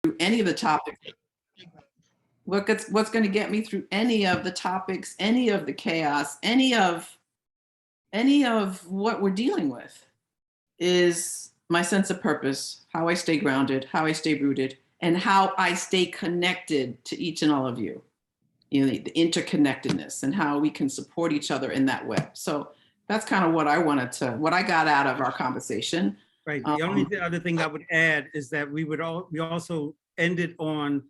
through any of the topics, what's going to get me through any of the topics, any of the chaos, any of what we're dealing with is my sense of purpose, how I stay grounded, how I stay rooted, and how I stay connected to each and all of you. You know, the interconnectedness and how we can support each other in that way. So that's kind of what I got out of our conversation. Right. The only other thing I would add is that we also ended on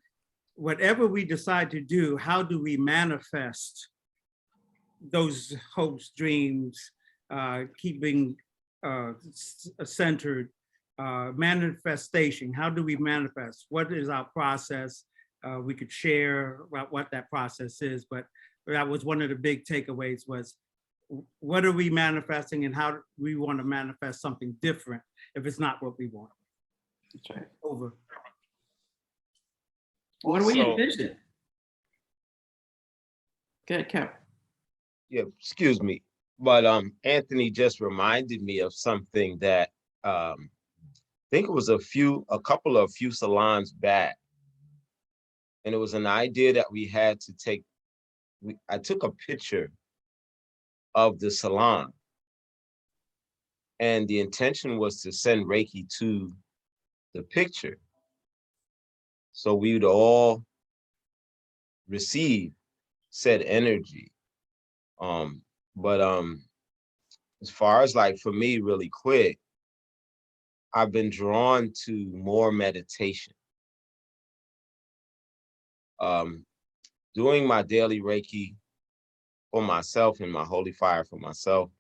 whatever we decide to do, how do we manifest those hopes, dreams, keeping centered, manifestation. How do we manifest? What is our process? We could share about what that process is, but that was one of the big takeaways was, what are we manifesting and how do we want to manifest something different if it's not what we want? That's right. Over. What do we envision? Good, Kev. Yeah, excuse me. But Anthony just reminded me of something that I think it was a few salons back. And it was an idea that we had to take. I took a picture of the salon. And the intention was to send Reiki to the picture. So we would all receive said energy. But as far as like for me, really quick, I've been drawn to more meditation. Doing my daily Reiki for myself and my holy fire for myself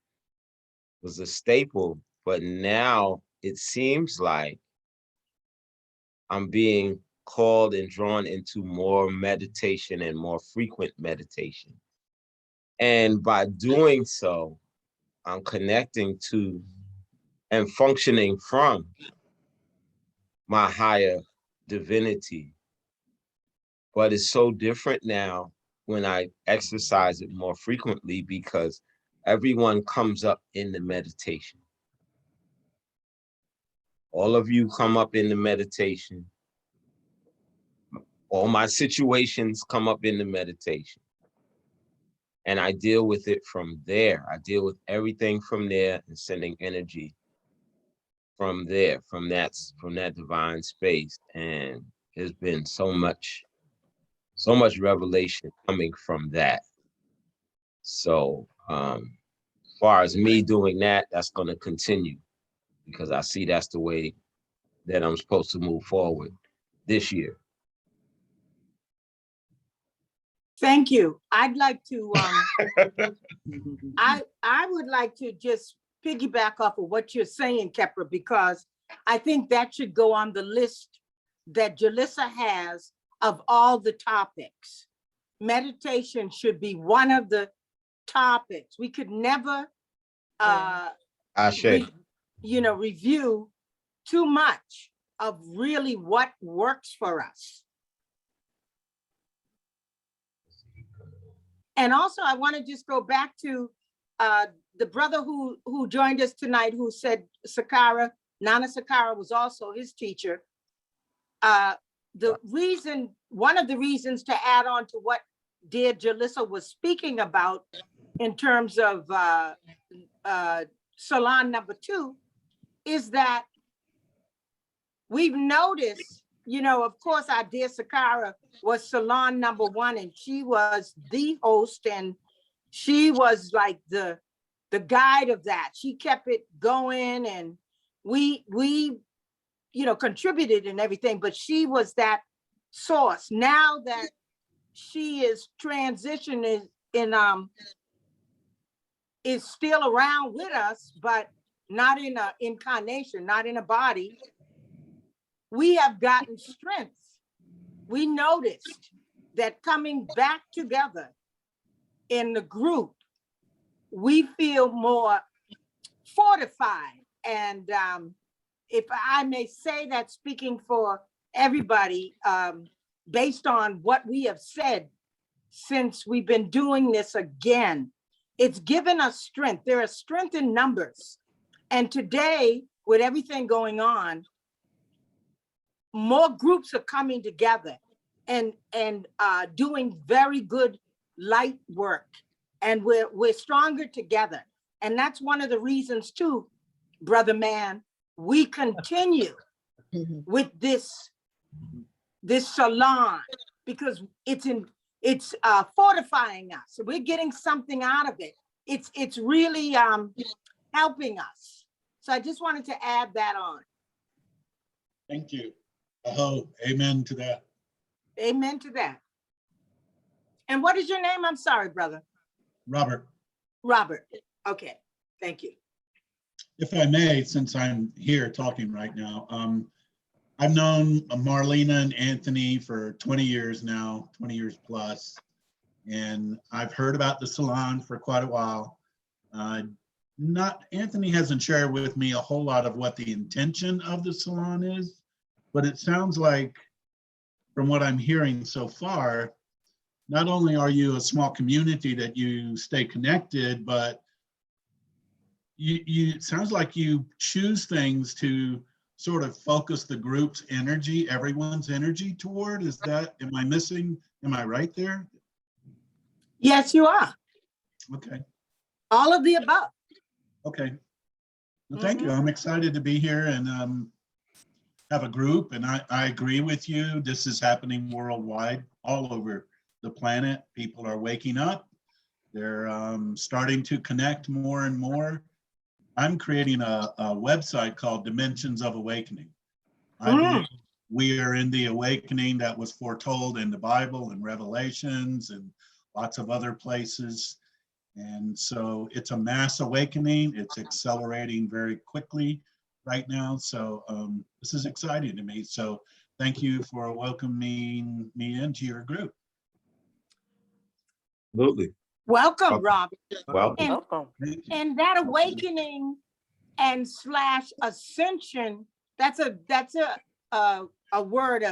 was a staple, but now it seems like I'm being called and drawn into more meditation and more frequent meditation. And by doing so, I'm connecting to and functioning from my higher divinity. But it's so different now when I exercise it more frequently because everyone comes up in the meditation. All of you come up in the meditation. All my situations come up in the meditation. And I deal with it from there. I deal with everything from there and sending energy from there, from that divine space. And there's been so much revelation coming from that. So as far as me doing that, that's going to continue because I see that's the way that I'm supposed to move forward this year. Thank you. I'd like to, I would like to just piggyback off of what you're saying, Kepra, because I think that should go on the list that Jalissa has of all the topics. Meditation should be one of the topics. We could never, review too much of really what works for us. And also, I want to just go back to the brother who joined us tonight, who said Sakara, Nana Sakara was also his teacher. One of the reasons to add on to what dear Jalissa was speaking about in terms of Salon number 2 is that we've noticed, of course, our dear Sakara was Salon number 1, and she was the host, and she was like the guide of that. She kept it going, and we contributed and everything, but she was that source. Now that she is transitioning is still around with us, but not in an incarnation, not in a body, we have gotten strength. We noticed that coming back together in the group, we feel more fortified. And if I may say that, speaking for everybody, based on what we have said since we've been doing this again, it's given us strength. There is strength in numbers. And today, with everything going on, more groups are coming together and doing very good light work, and we're stronger together. And that's one of the reasons too, brother man, we continue with this salon, because it's fortifying us. We're getting something out of it. It's really helping us. So I just wanted to add that on. Thank you. Amen to that. Amen to that. And what is your name? I'm sorry, brother. Robert, Robert. Okay, thank you. if I may, since I'm here talking right now, I've known Marlena and Anthony for 20 years now, 20 years plus, and I've heard about the salon for quite a while. Anthony hasn't shared with me a whole lot of what the intention of the salon is, but it sounds like, from what I'm hearing so far, not only are you a small community that you stay connected, but it sounds like you choose things to sort of focus the group's energy, everyone's energy toward. Am I right there? Yes, you are. Okay, All of the above. okay. Well, thank you. I'm excited to be here and have a group, and I agree with you. This is happening worldwide, all over the planet. People are waking up. They're starting to connect more and more. I'm creating a website called Dimensions of Awakening. I believe we are in the awakening that was foretold in the Bible and Revelations and lots of other places. And so it's a mass awakening. It's accelerating very quickly right now. So this is exciting to me. So thank you for welcoming me into your group. Absolutely. Welcome, Robert. Welcome. Welcome. And that awakening and / ascension, that's a word,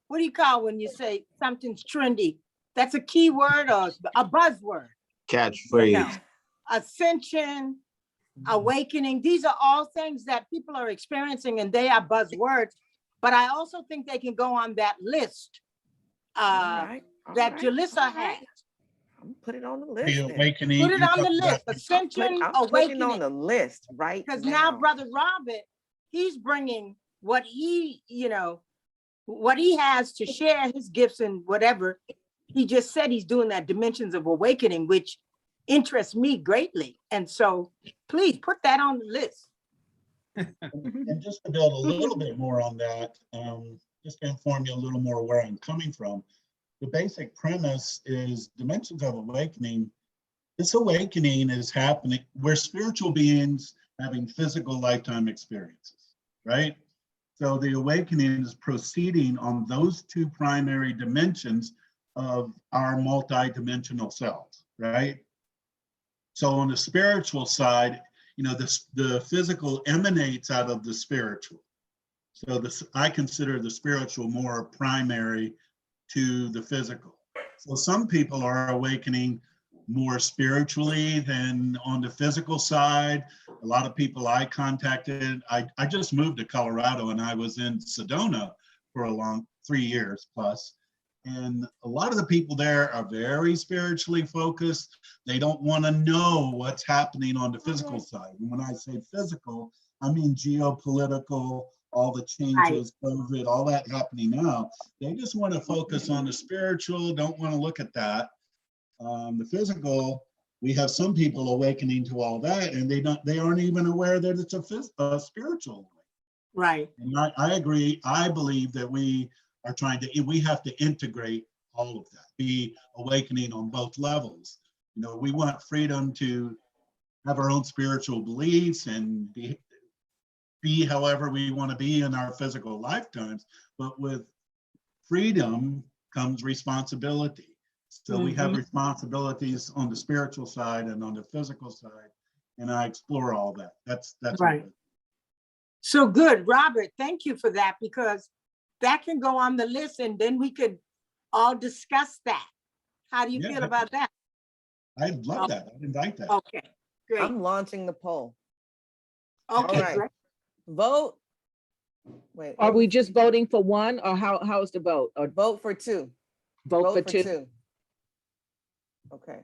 what do you call when you say something's trendy? That's a key word or a buzzword. Catchphrase. You know, ascension, awakening, these are all things that people are experiencing, and they are buzzwords. But I also think they can go on that list that Jalissa had. I'm put it on the list. The then. awakening. Put it on the list. Ascension, I'm putting it on awakening. the list right Because now Brother Robert, he's bringing what he, what he has to share, his gifts and whatever. He just said he's doing that Dimensions of Awakening, which interests me greatly. And so please put that on the list. And just to build a little bit more on that, just to inform you a little more where I'm coming from, the basic premise is Dimensions of Awakening. This awakening is happening. We're spiritual beings having physical lifetime experiences, right? So the awakening is proceeding on those two primary dimensions of our multi-dimensional selves, right? So on the spiritual side, the physical emanates out of the spiritual. So I consider the spiritual more primary to the physical. So some people are awakening more spiritually than on the physical side. A lot of people I contacted, I just moved to Colorado and I was in Sedona for 3 years plus. And a lot of the people there are very spiritually focused. They don't want to know what's happening on the physical side. And when I say physical, I mean geopolitical, all the changes, COVID, all that happening now. They just want to focus on the spiritual, don't want to look at that. The physical, we have some people awakening to all that, and they aren't even aware that it's a spiritual. Right. And I agree. I believe that we have to integrate all of that, be awakening on both levels. We want freedom to have our own spiritual beliefs and be however we want to be in our physical lifetimes, but with freedom comes responsibility. So we have responsibilities on the spiritual side and on the physical side, and I explore all that. That's right. So good, Robert. Thank you for that, because that can go on the list, and then we could all discuss that. How do you feel about that? I love that. I'd invite that. Okay, great. I'm launching the poll. Okay, all right. great. Vote Wait, Are we just voting for one, or how is the vote? Or vote for two? vote for two? Okay.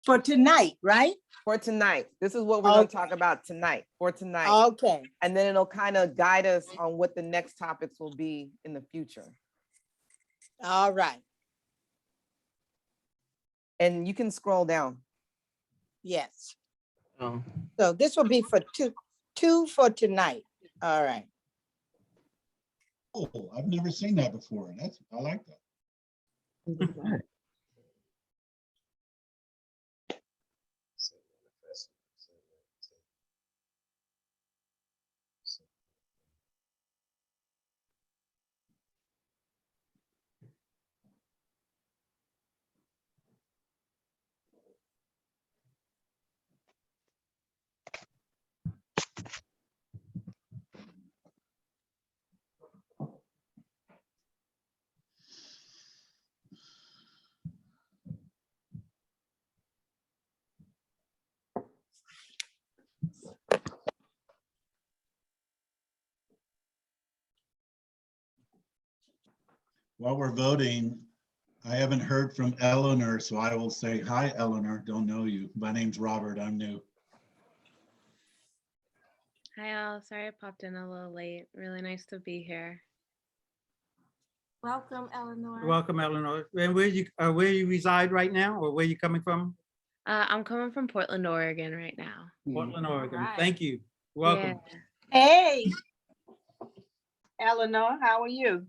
For tonight, right? For tonight. This is what we're going to Okay. talk about tonight, for tonight. Okay. And then it'll kind of guide us on what the next topics will be in the future. All right. And you can scroll down. Yes. Oh. So this will be for two for tonight. All right. Oh, I've never seen that before. I like that. While we're voting, I haven't heard from Eleanor, so I will say hi, Eleanor. Don't know you. My name's Robert. I'm new. Hi all, sorry I popped in a little late. Really nice to be here. Welcome, Eleanor. Welcome, Eleanor. And where you reside right now, or where you coming from? I'm coming from Portland, Oregon right now. Portland, Oregon. right. Thank you. Welcome. Hey, Eleanor, how are you?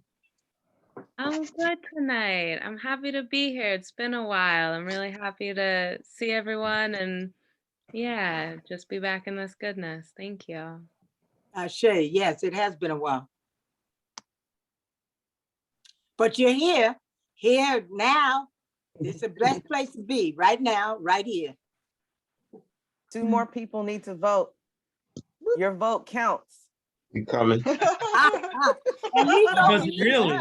I'm good tonight. I'm happy to be here. It's been a while. I'm really happy to see everyone and yeah, just be back in this goodness. Thank you. Shay, yes, it has been a while. But you're here now. It's the best place to be right now, right here. 2 more people need to vote. Your vote counts. You coming? And we Does vote it really?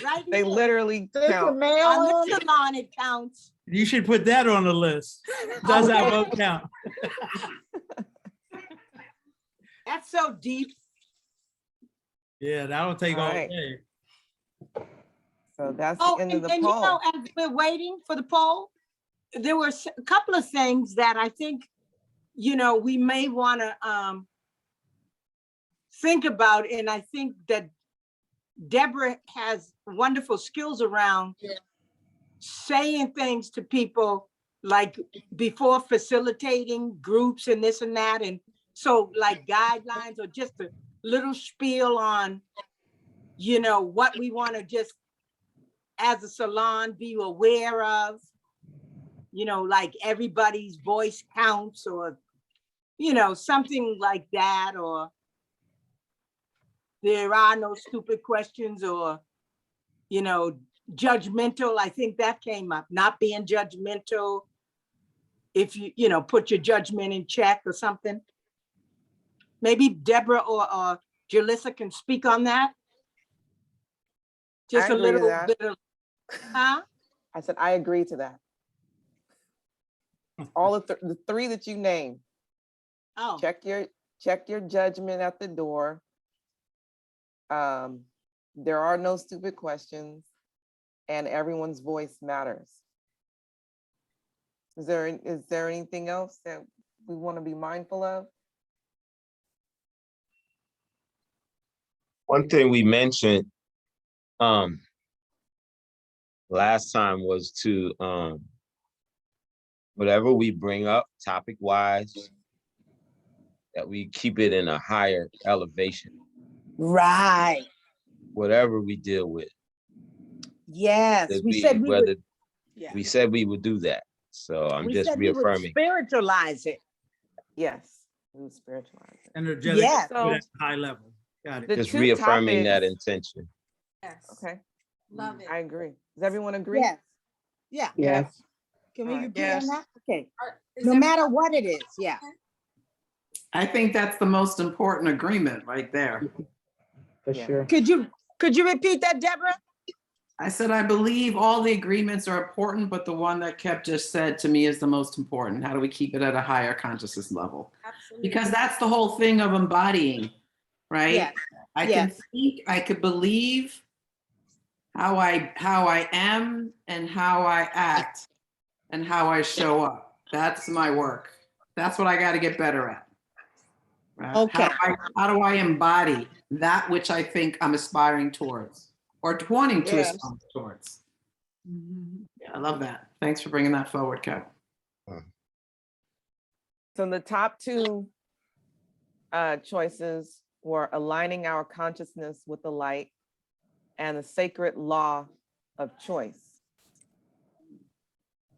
right They here. literally count. On the salon, it counts. You should put that on the list. Does our vote count? That's so deep. Yeah, that'll take all All right. day. So that's Oh, the end of the and you poll. know, as we're waiting for the poll, there were a couple of things that I think, we may want to think about. And I think that Deborah has wonderful skills around saying things to people, like before facilitating groups and this and that. And so like guidelines or just a little spiel on, what we want to just as a salon be aware of, like everybody's voice counts, or, something like that, or there are no stupid questions, or, judgmental. I think that came up, not being judgmental. If you, put your judgment in check or something. Maybe Deborah or Jalissa can speak on that. Just I a agree to little that. bit of, huh? I said, I agree to that. All of the 3 that you named. Oh, Check your judgment at the door. There are no stupid questions, and everyone's voice matters. Is there anything else that we want to be mindful of? One thing we mentioned last time was to whatever we bring up topic wise, that we keep it in a higher elevation, right. whatever we deal with. Yes, That we said we whether would. Yeah. we said we would do that. So I'm We just said we would reaffirming. spiritualize it. Yes, we would spiritualize it. Energetic Yeah. at a high level. Got it. The Just 2 reaffirming that topics- intention. Yes. Okay, Love it. I agree. Does everyone agree? Yes. Yeah. Yes. Can we Alright. agree on Yes. that? Okay. Is No there- matter what it is. Yeah. I think that's the most important agreement right there. For Yeah. sure. Could you repeat that, Deborah? I said, I believe all the agreements are important, but the one that Kep just said to me is the most important. How do we keep it at a higher consciousness level? Absolutely. Because that's the whole thing of embodying, right? Yes, I yes. can think, I could believe how I am and how I act and how I show up. That's my work. That's what I got to get better at. Right? Okay. How do I embody that which I think I'm aspiring towards or wanting to Yes. aspire towards? Yeah, I love that. Thanks for bringing that forward, Kev. So the top two choices were aligning our consciousness with the light and the sacred law of choice.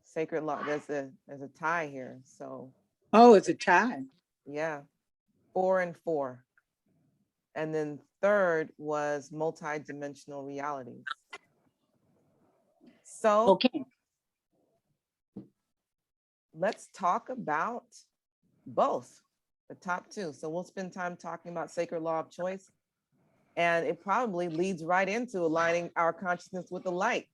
Sacred law, there's a tie here. So Oh, it's a tie. yeah, 4 and 4. And then third was multi-dimensional realities. So Okay. let's talk about both, the top two. So we'll spend time talking about sacred law of choice, and it probably leads right into aligning our consciousness with the light.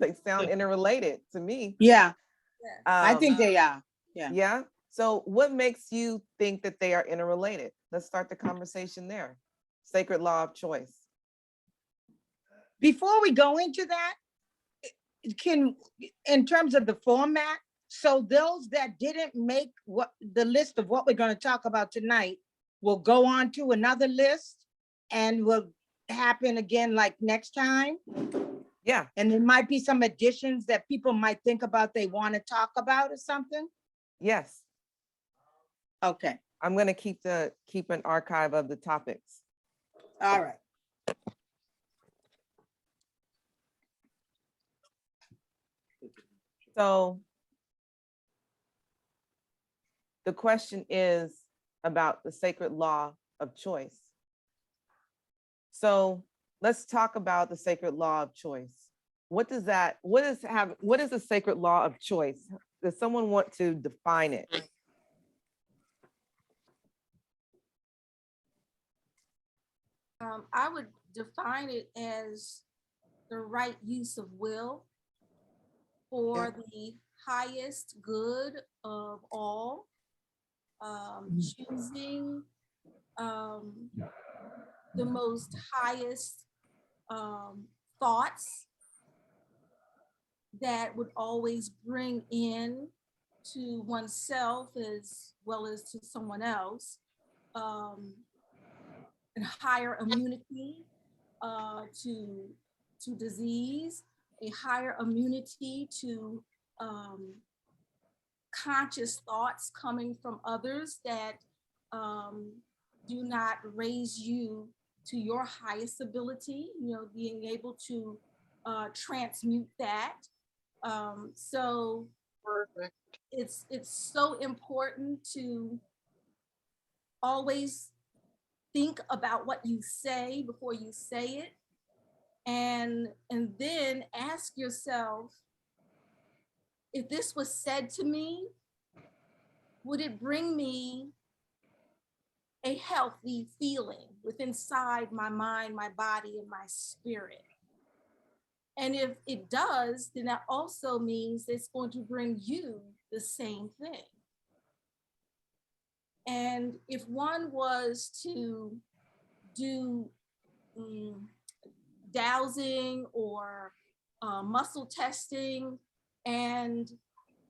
They sound interrelated to me. Yeah, Yes. I think they are. Yeah. Yeah. So what makes you think that they are interrelated? Let's start the conversation there. Sacred law of choice. Before we go into that, in terms of the format, so those that didn't make what the list of what we're going to talk about tonight will go on to another list and will happen again like next time. Yeah. And there might be some additions that people might think about they want to talk about or something. Yes. Okay. I'm going to keep an archive of the topics. All right. So the question is about the sacred law of choice. So let's talk about the sacred law of choice. What is the sacred law of choice? Does someone want to define it? I would define it as the right use of will for the highest good of all, choosing the most highest thoughts that would always bring in to oneself as well as to someone else, and higher immunity to disease, a higher immunity to conscious thoughts coming from others that do not raise you to your highest ability, being able to transmute that. So Perfect. it's so important to always think about what you say before you say it, and then ask yourself, if this was said to me, would it bring me a healthy feeling within inside my mind, my body, and my spirit? And if it does, then that also means it's going to bring you the same thing. And if one was to do dowsing or muscle testing, and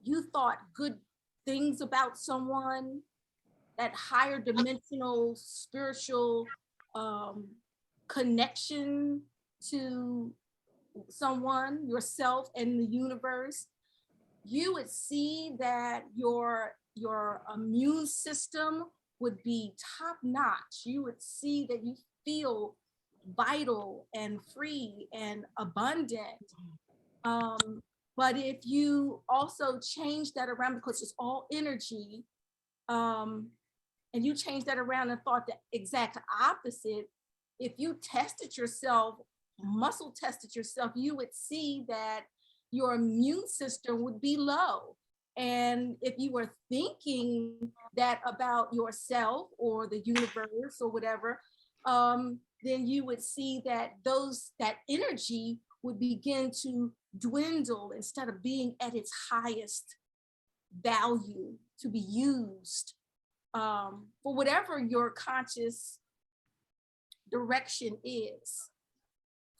you thought good things about someone, that higher dimensional spiritual connection to someone, yourself, and the universe, you would see that your immune system would be top notch. You would see that you feel vital and free and abundant. But if you also change that around, because it's all energy, and you change that around and thought the exact opposite, if you tested yourself, muscle tested yourself, you would see that your immune system would be low. And if you were thinking that about yourself or the universe or whatever, then you would see that that energy would begin to dwindle instead of being at its highest value to be used for whatever your conscious direction is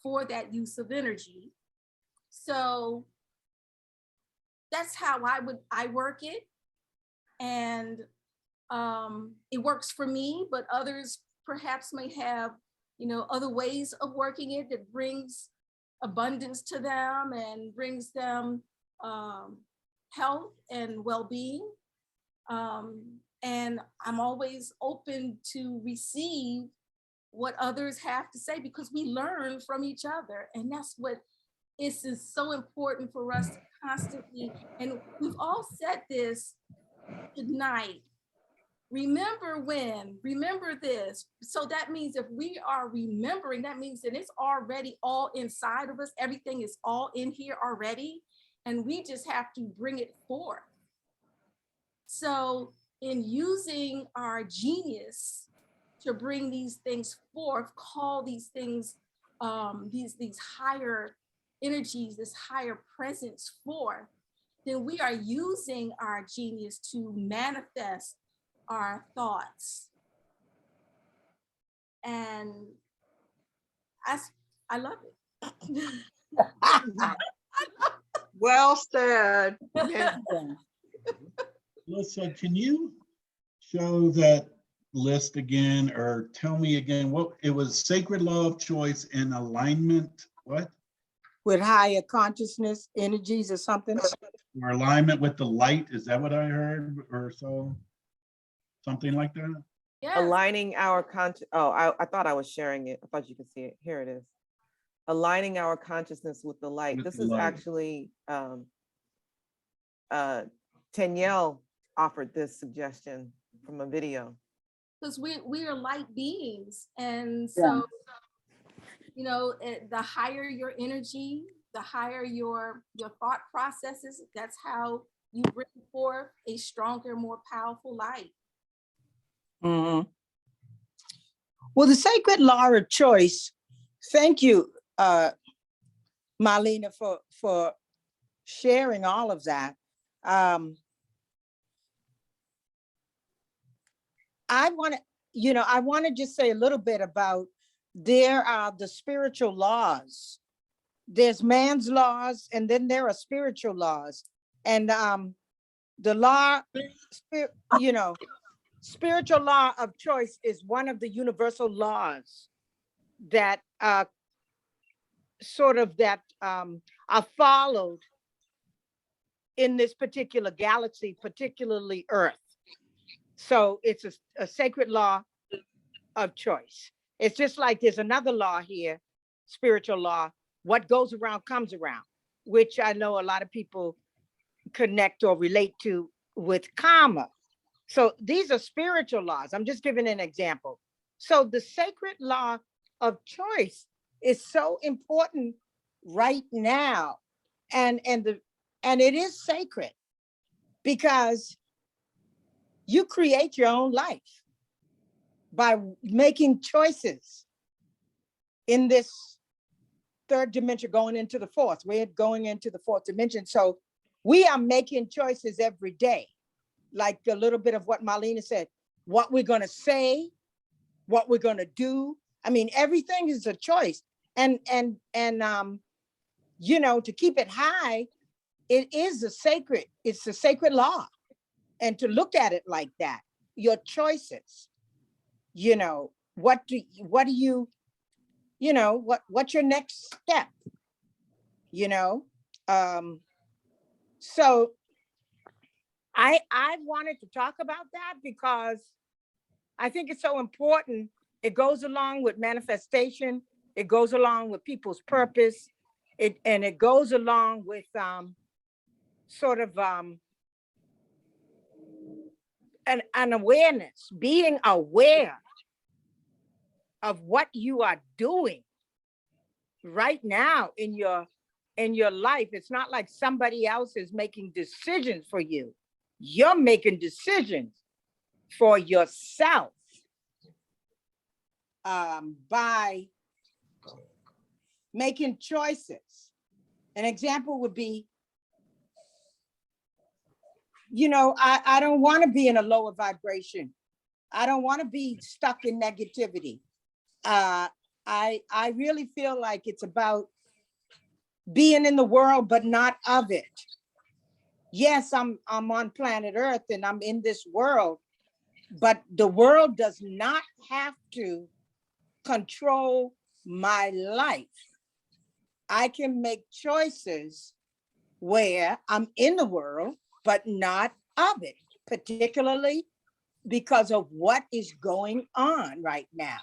for that use of energy. So that's how I work it. And it works for me, but others perhaps may have, other ways of working it that brings abundance to them and brings them health and well-being. And I'm always open to receive what others have to say, because we learn from each other. And that's what is so important for us to constantly, and we've all said this tonight, remember this. So that means if we are remembering, that means that it's already all inside of us. Everything is all in here already. And we just have to bring it forth. So in using our genius to bring these things forth, call these things, these higher energies, this higher presence forth, then we are using our genius to manifest our thoughts. And I love it. Well said. Melissa, can you show that list again, or tell me again what it was? Sacred law of choice and alignment, what? With higher consciousness energies or something. Or alignment with the light, is that what I heard, or so? Something like that? Yes. Aligning our I thought I was sharing it. I thought you could see it. Here it is. Aligning our consciousness with the light. With This the is light. actually Danielle offered this suggestion from a video. Because we are light beings. And so, the higher your energy, the higher your thought processes, that's how you bring forth a stronger, more powerful light. Mm-hmm. Well, the sacred law of choice, thank you, Marlena, for sharing all of that. I want to just say a little bit about, there are the spiritual laws. There's man's laws, and then there are spiritual laws. And the law, spiritual law of choice is one of the universal laws that are followed in this particular galaxy, particularly Earth. So it's a sacred law of choice. It's just like there's another law here, spiritual law, what goes around comes around, which I know a lot of people connect or relate to with karma. So these are spiritual laws. I'm just giving an example. So the sacred law of choice is so important right now. And it is sacred because you create your own life by making choices in this third dimension, going into the fourth. We're going into the fourth dimension. So we are making choices every day. Like a little bit of what Marlena said, what we're going to say, what we're going to do. I mean, everything is a choice. And to keep it high, it's a sacred law. And to look at it like that, your choices, what's your next step, so I wanted to talk about that because I think it's so important. It goes along with manifestation. It goes along with people's purpose. It goes along with an awareness, being aware of what you are doing right now in your life. It's not like somebody else is making decisions for you. You're making decisions for yourself by making choices. An example would be, I don't want to be in a lower vibration. I don't want to be stuck in negativity. I really feel like it's about being in the world, but not of it. Yes, I'm on planet Earth and I'm in this world, but the world does not have to control my life. I can make choices where I'm in the world, but not of it, particularly because of what is going on right now.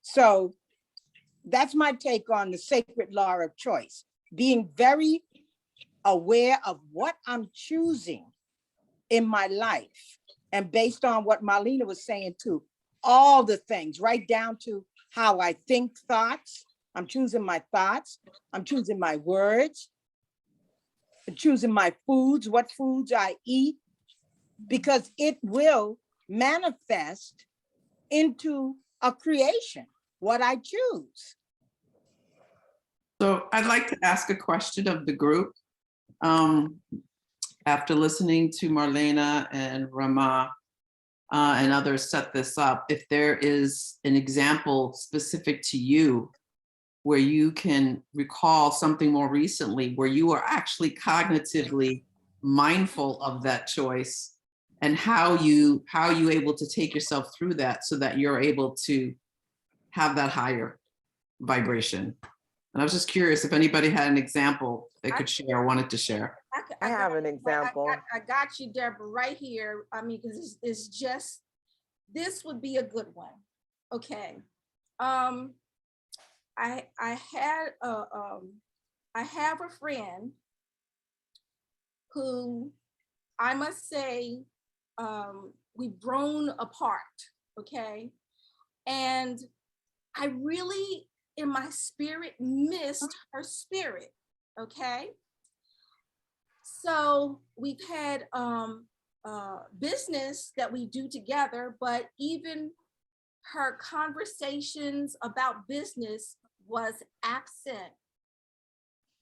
So that's my take on the sacred law of choice, being very aware of what I'm choosing in my life. And based on what Marlena was saying too, all the things, right down to how I think thoughts. I'm choosing my thoughts. I'm choosing my words. I'm choosing my foods, what foods I eat, because it will manifest into a creation, what I choose. So I'd like to ask a question of the group. After listening to Marlena and Rama and others set this up, if there is an example specific to you where you can recall something more recently where you are actually cognitively mindful of that choice, and how you able to take yourself through that so that you're able to have that higher vibration. And I was just curious if anybody had an example they could share or wanted to share. I have an example. I got you, Deborah, right here. I mean, because it's just, this would be a good one. Okay. I have a friend who I must say we've grown apart, okay? And I really, in my spirit, missed her spirit, okay? So we've had business that we do together, but even her conversations about business was absent.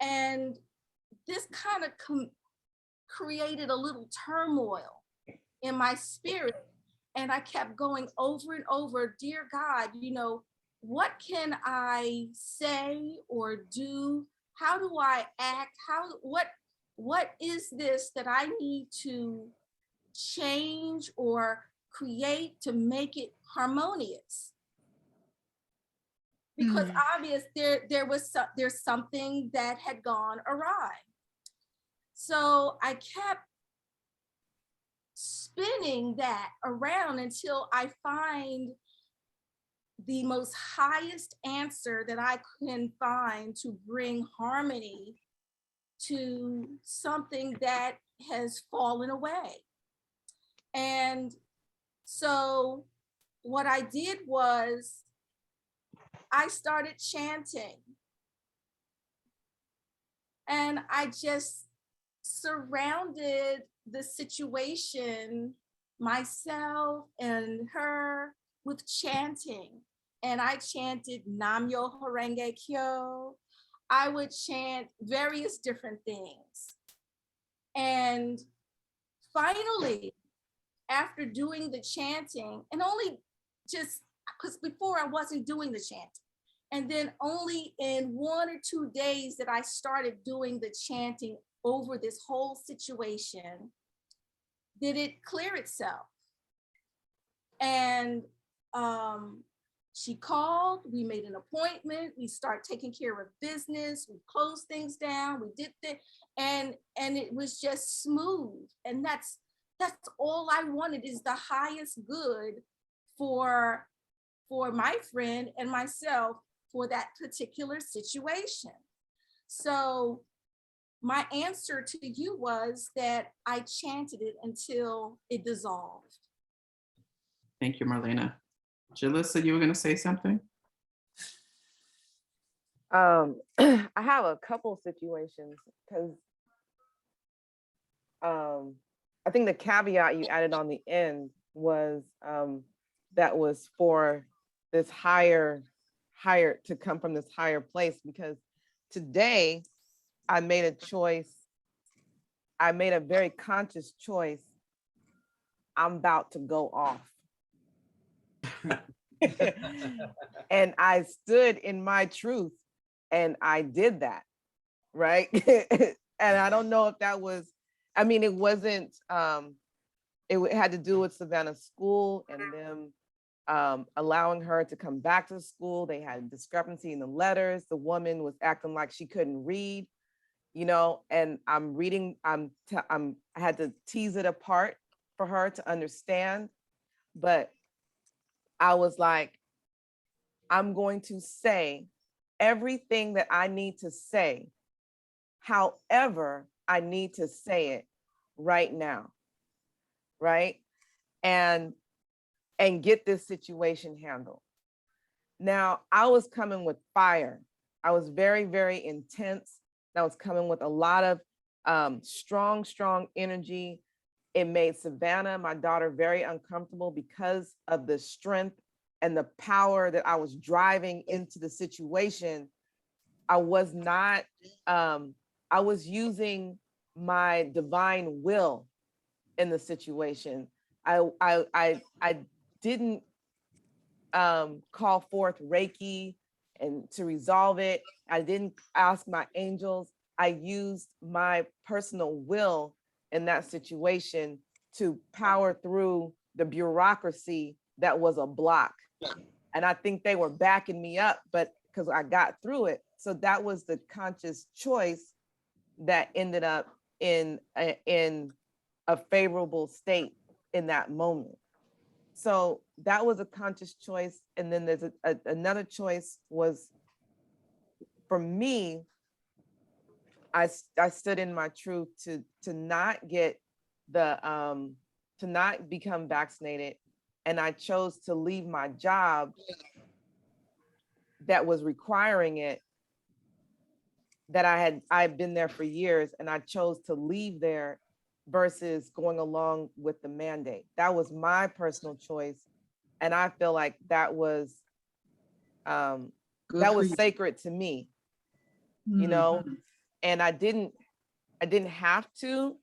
And this kind of created a little turmoil in my spirit. And I kept going over and over, dear God, what can I say or do? How do I act? What is this that I need to change or create to make it harmonious? Because obvious there's something that had gone awry. So I kept spinning that around until I find the most highest answer that I can find to bring harmony to something that has fallen away. And so what I did was I started chanting, and I just surrounded the situation, myself and her, with chanting. And I chanted Nam Yo Horenge Kyo. I would chant various different things. And finally, after doing the chanting, and only just because before I wasn't doing the chanting, and then only in 1 or 2 days that I started doing the chanting over this whole situation, did it clear itself. And she called, we made an appointment, we started taking care of business, we closed things down, we did that, and it was just smooth. And that's all I wanted, is the highest good for my friend and myself for that particular situation. So my answer to you was that I chanted it until it dissolved. Thank you, Marlena. Jalissa, you were going to say something? I have a couple situations because I think the caveat you added on the end was that was for this higher higher, to come from this higher place, because today I made a choice. I made a very conscious choice. I'm about to go off. And I stood in my truth and I did that, right? And I don't know if that was, I mean, it wasn't, it had to do with Savannah's school and them allowing her to come back to school. They had a discrepancy in the letters. The woman was acting like she couldn't read, you know, and I'm reading, I had to tease it apart for her to understand. But I was like, I'm going to say everything that I need to say, however I need to say it right now, right? And get this situation handled. Now, I was coming with fire. I was very, very intense. I was coming with a lot of strong energy. It made Savannah, my daughter, very uncomfortable because of the strength and the power that I was driving into the situation. I was not, I was using my divine will in the situation. I didn't call forth Reiki and to resolve it. I didn't ask my angels. I used my personal will in that situation to power through the bureaucracy that was a block. And I think they were backing me up, but because I got through it. So that was the conscious choice that ended up in a favorable state in that moment. So that was a conscious choice. And then there's another choice was, for me, I stood in my truth to not get the, to not become vaccinated. And I chose to leave my job that was requiring it, that I've been there for years, and I chose to leave there versus going along with the mandate. That was my personal choice. And I feel like that was sacred to me, you know, and I didn't have to.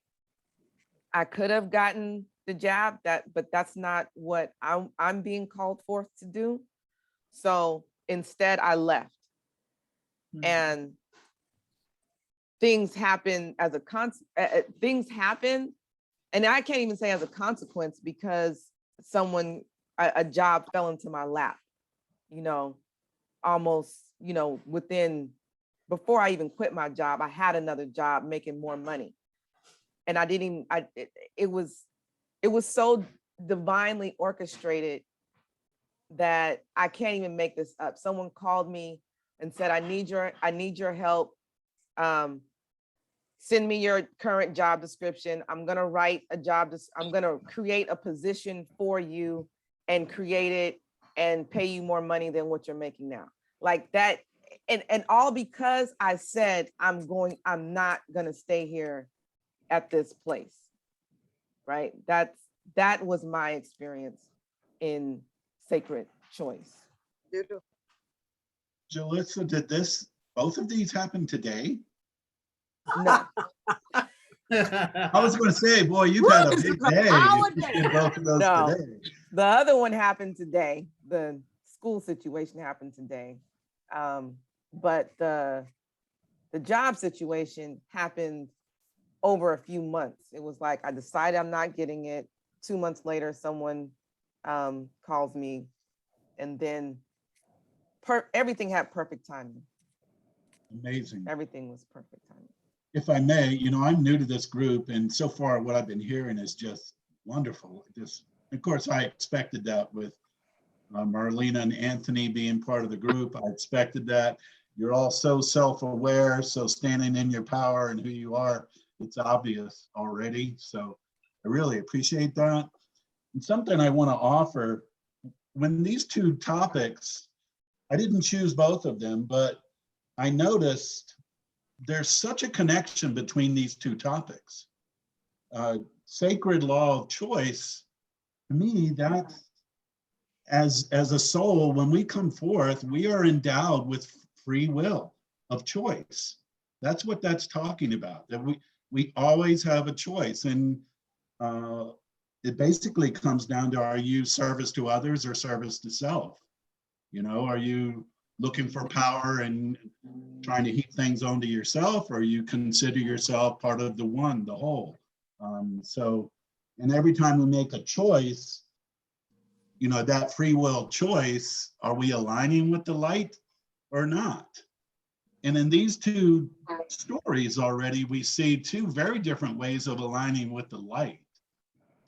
I could have gotten the jab, but that's not what I'm being called forth to do. So instead I left. And things happen as a things happen, and I can't even say as a consequence, because a job fell into my lap, you know, almost, you know, before I even quit my job, I had another job making more money. And I didn't even, it was so divinely orchestrated that I can't even make this up. Someone called me and said, I need your help. Send me your current job description. I'm going to write I'm going to create a position for you and create it and pay you more money than what you're making now. Like that. And all because I said, I'm not going to stay here at this place. Right. That was my experience in sacred choice. Beautiful. Jalissa, did both of these happen today? No. I was going to say, boy, you've had a big day. In both of those No. today. The other one happened today. The school situation happened today. But the job situation happened over a few months. It was like, I decided I'm not getting it. 2 months later, someone calls me, and then everything had perfect timing. Amazing. Everything was perfect timing. If I may, you know, I'm new to this group, and so far what I've been hearing is just wonderful. Of course, I expected that with Marlena and Anthony being part of the group. I expected that. You're all so self-aware, so standing in your power and who you are. It's obvious already. So I really appreciate that. And something I want to offer, when these two topics, I didn't choose both of them, but I noticed there's such a connection between these two topics. Sacred law of choice, to me, as a soul, when we come forth, we are endowed with free will of choice. That's what that's talking about, that we always have a choice. And it basically comes down to, are you service to others or service to self? You know, are you looking for power and trying to heap things onto yourself, or you consider yourself part of the one, the whole? And every time we make a choice, you know, that free will choice, are we aligning with the light or not? And in these two stories already, we see two very different ways of aligning with the light.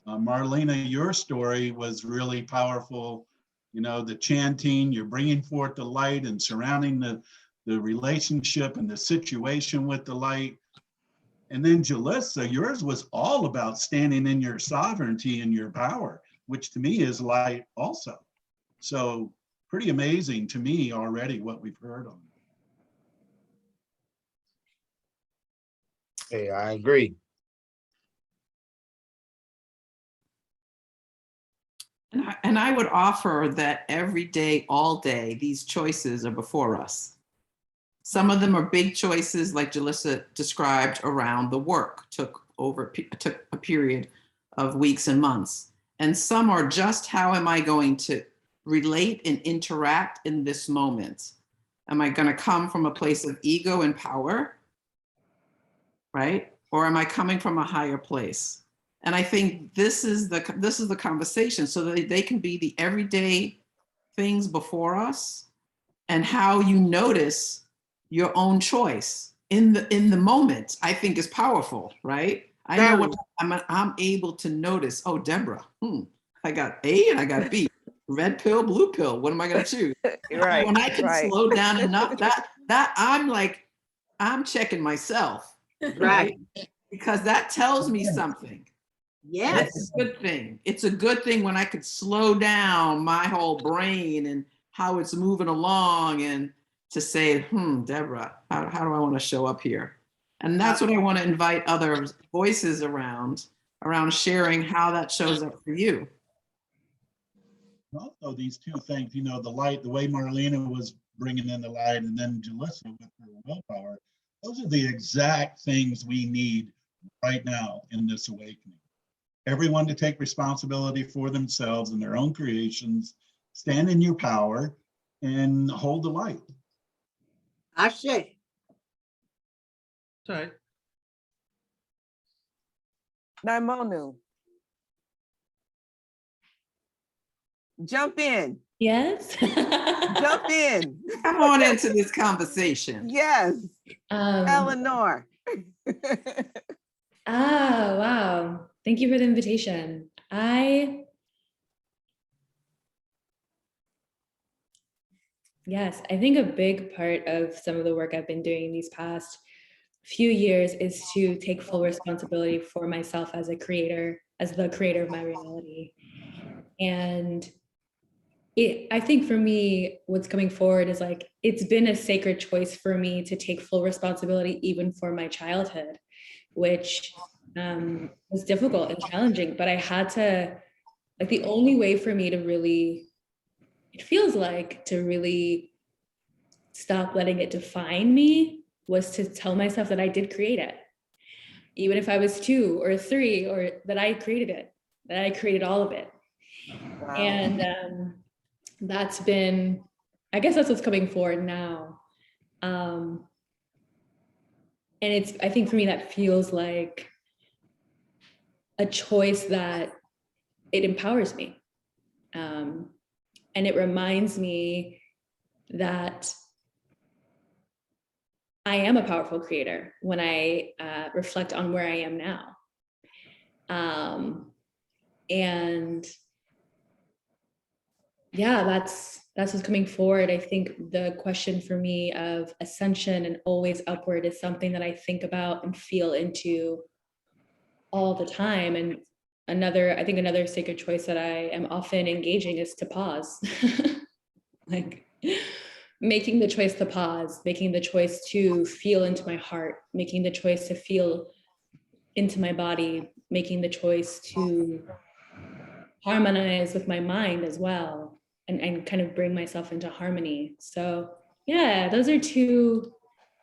Marlena, your story was really powerful. You know, the chanting, you're bringing forth the light and surrounding the relationship and the situation with the light. And then Jalissa, yours was all about standing in your sovereignty and your power, which to me is light also. So pretty amazing to me already what we've heard on. Hey, I agree. And I would offer that every day, all day, these choices are before us. Some of them are big choices, like Jalissa described, around the work, took a period of weeks and months. And some are just, how am I going to relate and interact in this moment? Am I going to come from a place of ego and power, right? Or am I coming from a higher place? And I think this is the conversation, so that they can be the everyday things before us, and how you notice your own choice in the moment, I think is powerful, right? I know what I'm able to notice. Oh, Deborah, I got A and I got B. Red pill, blue pill. What am I going to choose? Right. When I can right. slow down enough, that I'm checking myself, right? Because that tells me something. Yes. It's a good thing. It's a good thing when I could slow down my whole brain and how it's moving along, and to say, Deborah, how do I want to show up here? And that's what I want to invite other voices around sharing how that shows up for you. Also, these two things, you know, the light, the way Marlena was bringing in the light, and then Jalissa with her willpower, those are the exact things we need right now in this awakening. Everyone to take responsibility for themselves and their own creations, stand in your power, and hold the light. Ashe. Sorry. Naimonu. Jump in. Yes. Jump in. Come on into this conversation. Yes. Eleanor. Wow. Thank you for the invitation. Yes, I think a big part of some of the work I've been doing these past few years is to take full responsibility for myself as a creator, as the creator of my reality. And I think for me, what's coming forward is like, it's been a sacred choice for me to take full responsibility even for my childhood, which was difficult and challenging, but I had to, like, the only way for me to really, it feels like, to really stop letting it define me was to tell myself that I did create it. Even if I was 2 or 3, or that I created it, that I created all of it. Wow. And that's been, I guess that's what's coming forward now. And I think for me, that feels like a choice that it empowers me. And it reminds me that I am a powerful creator when I reflect on where I am now. And yeah, that's what's coming forward. I think the question for me of ascension and always upward is something that I think about and feel into all the time. And I think another sacred choice that I am often engaging is to pause. Like making the choice to pause, making the choice to feel into my heart, making the choice to feel into my body, making the choice to harmonize with my mind as well. and kind of bring myself into harmony. So yeah, those are two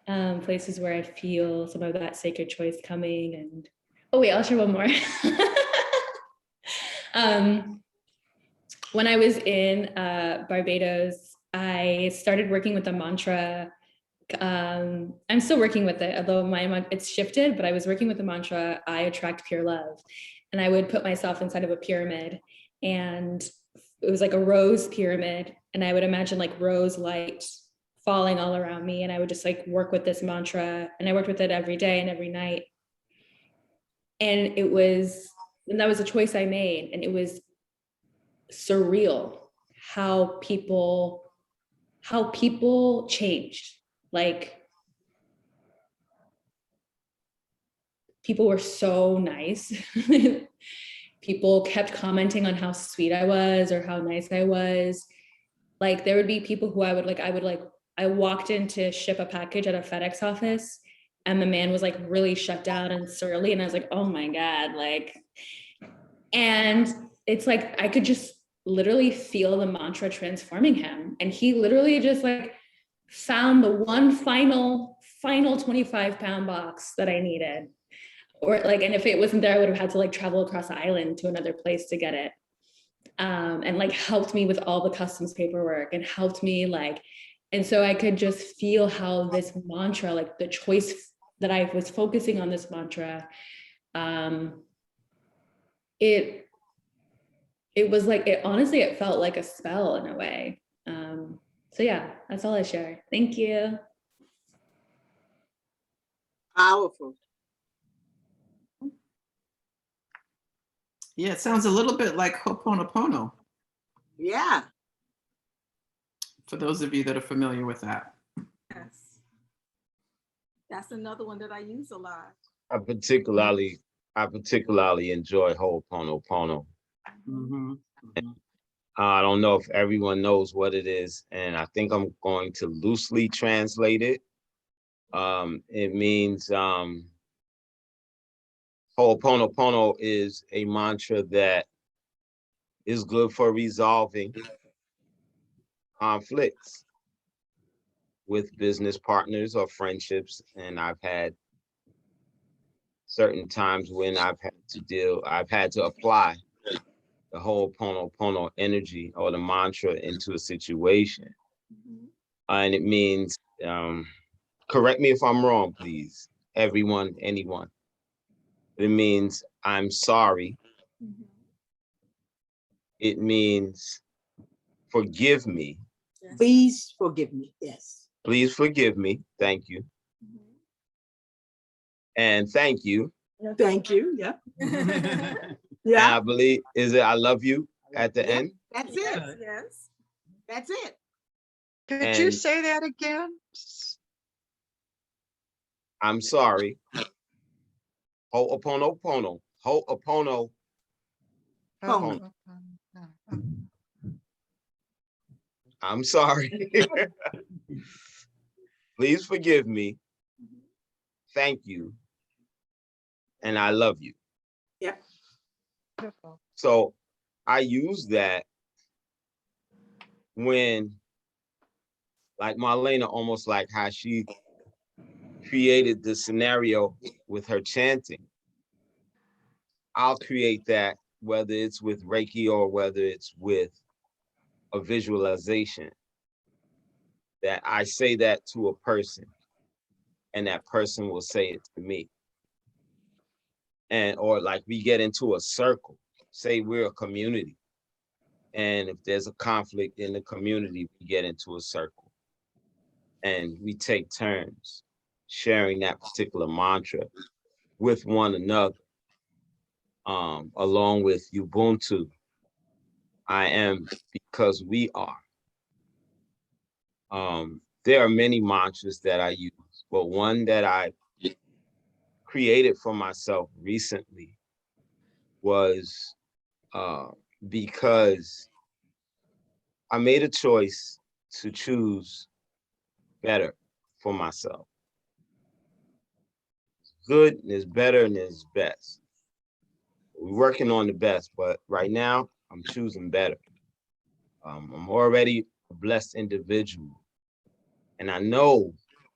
places where I feel some of that sacred choice coming. And oh wait, I'll share one more. When I was in Barbados, I started working with the mantra. I'm still working with it, although it's shifted, but I was working with the mantra, I attract pure love. And I would put myself inside of a pyramid, and it was like a rose pyramid. And I would imagine like rose light falling all around me. And I would just like work with this mantra, and I worked with it every day and every night. And that was a choice I made. And it was surreal how people changed. Like, people were so nice. People kept commenting on how sweet I was or how nice I was. Like, there would be people who I walked in to ship a package at a FedEx office, and the man was like really shut down and surly. And I was like, oh my God, like, and it's like, I could just literally feel the mantra transforming him. And he literally just like found the one final 25-pound box that I needed. Or like, and if it wasn't there, I would have had to like travel across the island to another place to get it. And like helped me with all the customs paperwork, and helped me like, and so I could just feel how this mantra, like the choice that I was focusing on this mantra, it was like, honestly, it felt like a spell in a way. So yeah, that's all I share. Thank you. Powerful. Yeah, it sounds a little bit like Ho'oponopono, Yeah. for those of you that are familiar with that. Yes. That's another one that I use a lot. I particularly enjoy Ho'oponopono. Mhm, mhm. I don't know if everyone knows what it is, and I think I'm going to loosely translate it. It means Ho'oponopono is a mantra that is good for resolving conflicts with business partners or friendships. And I've had certain times when I've had to apply the Ho'oponopono energy or the mantra into a situation. And it means, correct me if I'm wrong, please, everyone, anyone. It means I'm sorry. It means forgive me. Please forgive me. Yes. Please forgive me. Thank you. And thank you. Thank you. Yeah. And Yeah. I believe, is it I love you at the end? That's it. Yes, yes. That's it. Could you And say that again? I'm sorry. Ho'oponopono. Ho'opono. Pony. I'm sorry. Please forgive me. Thank you. And I love you. Yep. So I use that when, like Marlena, almost like how she created the scenario with her chanting. I'll create that, whether it's with Reiki or whether it's with a visualization, that I say that to a person and that person will say it to me. And, or like we get into a circle, say we're a community. And if there's a conflict in the community, we get into a circle and we take turns sharing that particular mantra with one another, along with Ubuntu. I am because we are. There are many mantras that I use, but one that I created for myself recently was because I made a choice to choose better for myself. Good is better and is best. We're working on the best, but right now I'm choosing better. I'm already a blessed individual. And I know,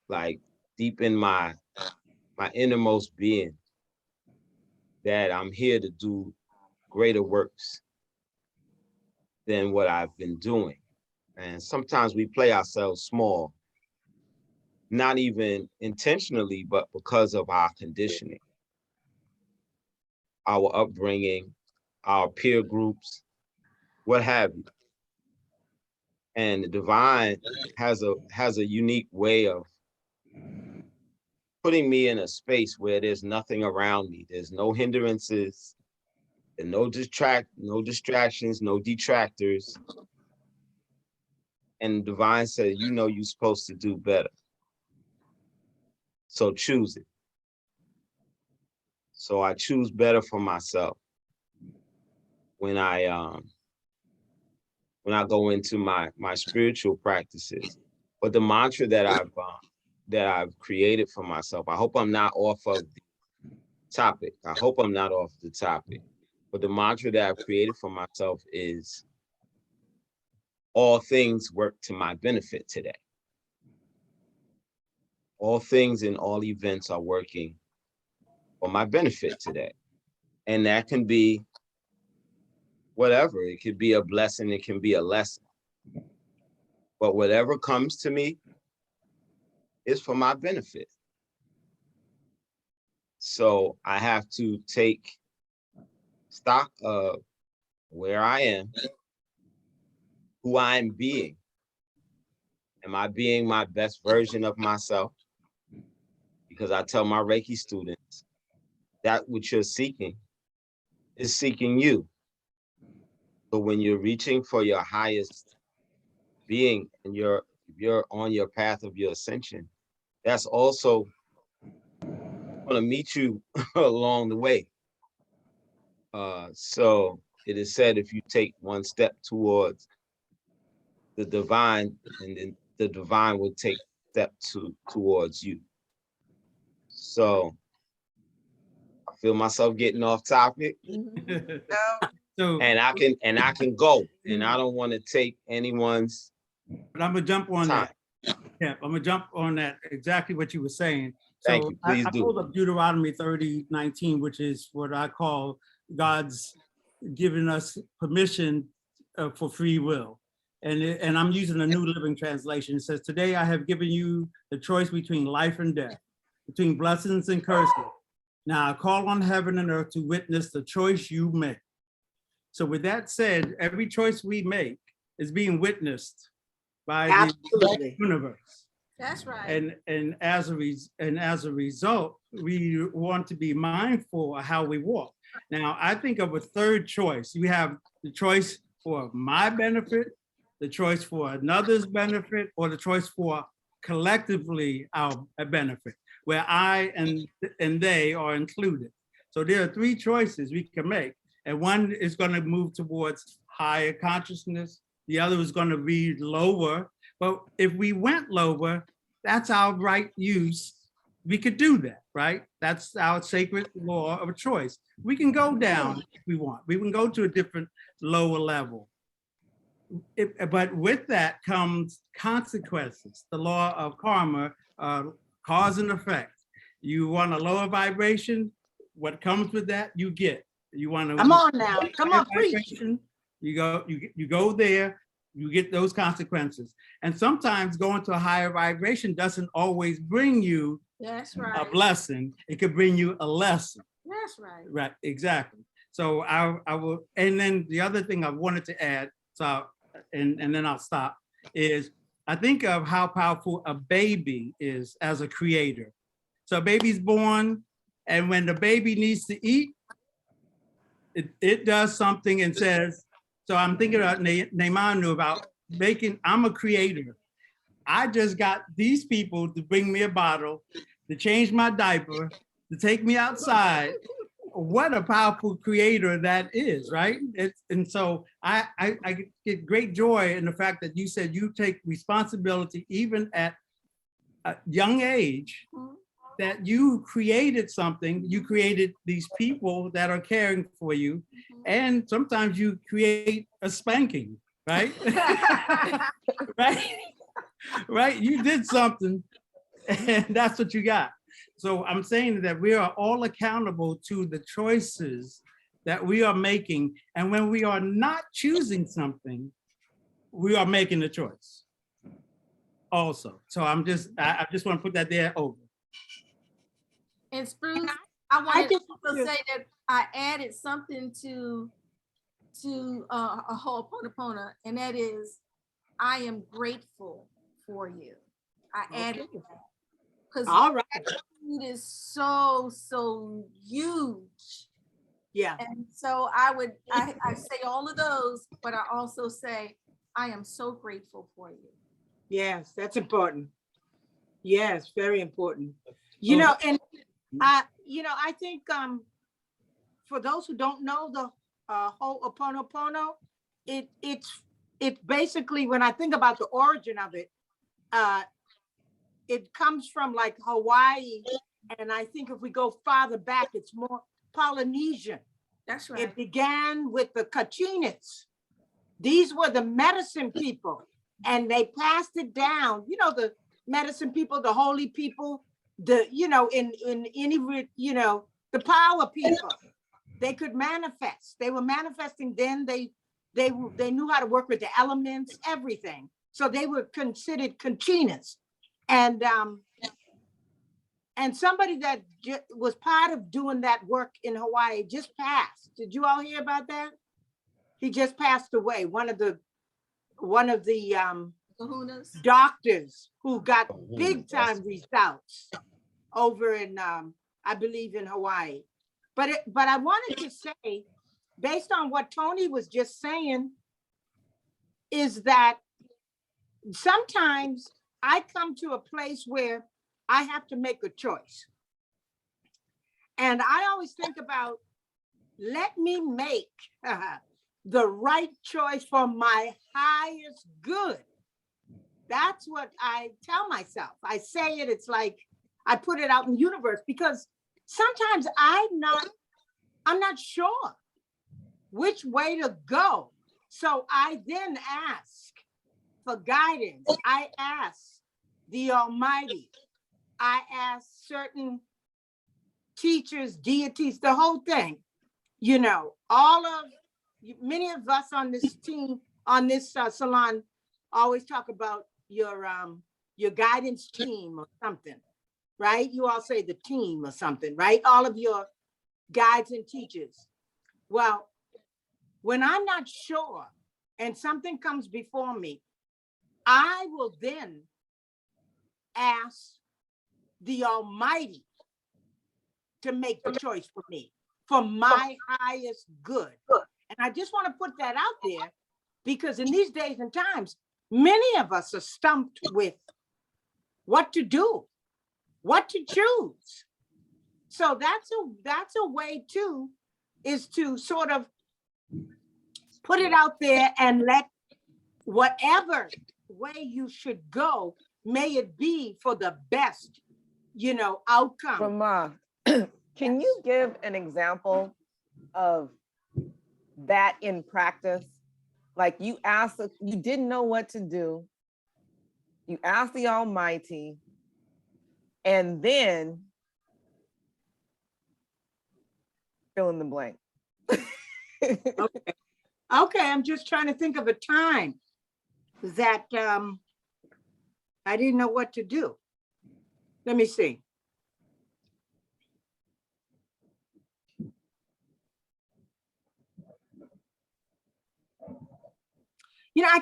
like deep in my innermost being, that I'm here to do greater works than what I've been doing. And sometimes we play ourselves small, not even intentionally, but because of our conditioning, our upbringing, our peer groups, what have you. And the divine has a unique way of putting me in a space where there's nothing around me. There's no hindrances, and no distractions, no detractors. And the divine said, you know, you're supposed to do better. So choose it. So I choose better for myself when I go into my spiritual practices. But the mantra that I've created for myself, I hope I'm not off of the topic. I hope I'm not off the topic. But the mantra that I've created for myself is, all things work to my benefit today. All things and all events are working for my benefit today. And that can be whatever. It could be a blessing, it can be a lesson. But whatever comes to me is for my benefit. So I have to take stock of where I am, who I am being. Am I being my best version of myself? Because I tell my Reiki students, that which you're seeking is seeking you. So when you're reaching for your highest being and you're on your path of your ascension, that's also going to meet you along the way. So it is said, if you take one step towards the divine, and then the divine will take step towards you. So I feel myself getting off topic. So, And I can go, and I don't want to take anyone's but I'm gonna jump on time. that. Yeah, I'm gonna jump on that, exactly what you were saying. So Thank you. Please I do. pulled up Deuteronomy 30:19, which is what I call God's giving us permission for free will. And I'm using a New Living Translation. It says, today I have given you the choice between life and death, between blessings and curses. Now I call on heaven and earth to witness the choice you make. So with that said, every choice we make is being witnessed by Absolutely. the universe. That's right. And as a result, we want to be mindful of how we walk. Now, I think of a third choice. You have the choice for my benefit, the choice for another's benefit, or the choice for collectively our benefit, where I and they are included. So there are three choices we can make. And one is going to move towards higher consciousness. The other is going to be lower. But if we went lower, that's our right use. We could do that, right? That's our sacred law of choice. We can go down if we want. We can go to a different lower level. But with that comes consequences. The law of karma, cause and effect. You want a lower vibration, what comes with that, you get. You want to Come on now. Come on, preach. You go there, you get those consequences. And sometimes going to a higher vibration doesn't always bring you That's right. a blessing. It could bring you a lesson. That's right. Right, exactly. So I will, and then the other thing I wanted to add, so and then I'll stop, is I think of how powerful a baby is as a creator. So a baby's born, and when the baby needs to eat, it does something and says, so I'm thinking about Neymanu about I'm a creator. I just got these people to bring me a bottle, to change my diaper, to take me outside. What a powerful creator that is, right? And so I get great joy in the fact that you said you take responsibility even at a young age, that you created something, you created these people that are caring for you, and sometimes you create a spanking. right? Right? Right? You did something and that's what you got. So I'm saying that we are all accountable to the choices that we are making. And when we are not choosing something, we are making a choice also. So I just want to put that there over. And Spruce, I wanted just- to say that I added something to a Ho'oponopono, and that is, I am grateful for you. I added that because All right. gratitude is so huge. Yeah. And so I say all of those, but I also say, I am so grateful for you. Yes, that's important. Yes, very important. You know, and I think for those who don't know the Ho'oponopono, it's basically, when I think about the origin of it, it comes from like Hawaii, and I think if we go farther back, it's more Polynesian. That's right. It began with the Kachinas. These were the medicine people, and they passed it down. You know, the medicine people, the holy people, in any, the power people. They could manifest. They were manifesting then. They knew how to work with the elements, everything. So they were considered Kachinas. And somebody that was part of doing that work in Hawaii just passed. Did you all hear about that? He just passed away. One of the Kahunas. doctors who got big time results over in I believe in Hawaii. But I wanted to say, based on what Tony was just saying, is that sometimes I come to a place where I have to make a choice. And I always think about, let me make the right choice for my highest good. That's what I tell myself. I say it, it's like I put it out in the universe, because sometimes I'm not sure which way to go. So I then ask for guidance. I ask the Almighty. I ask certain teachers, deities, the whole thing. Many of us on this team, on this salon, always talk about your guidance team or something, right? You all say the team or something, right? All of your guides and teachers. Well, when I'm not sure and something comes before me, I will then ask the Almighty to make the choice for me, for my highest good. And I just want to put that out there, because in these days and times, many of us are stumped with what to do, what to choose. So that's a way too, is to sort of put it out there and let whatever way you should go, may it be for the best, outcome. Rama, can you give an example of that in practice? Like you didn't know what to do. You asked the Almighty, and then fill in the blank. Okay, I'm just trying to think of a time that I didn't know what to do. Let me see. I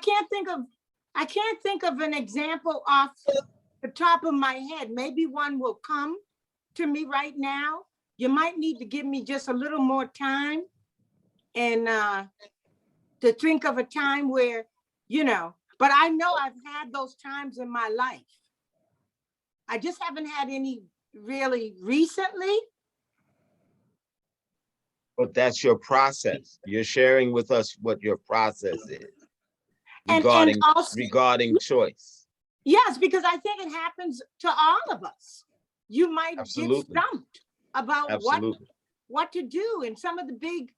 can't think of an example off the top of my head. Maybe one will come to me right now. You might need to give me just a little more time and to think of a time where, but I know I've had those times in my life. I just haven't had any really recently. But that's your process. You're sharing with us what your process is regarding choice. Yes, because I think it happens to all of us. You might get stumped about what to do. And some of the big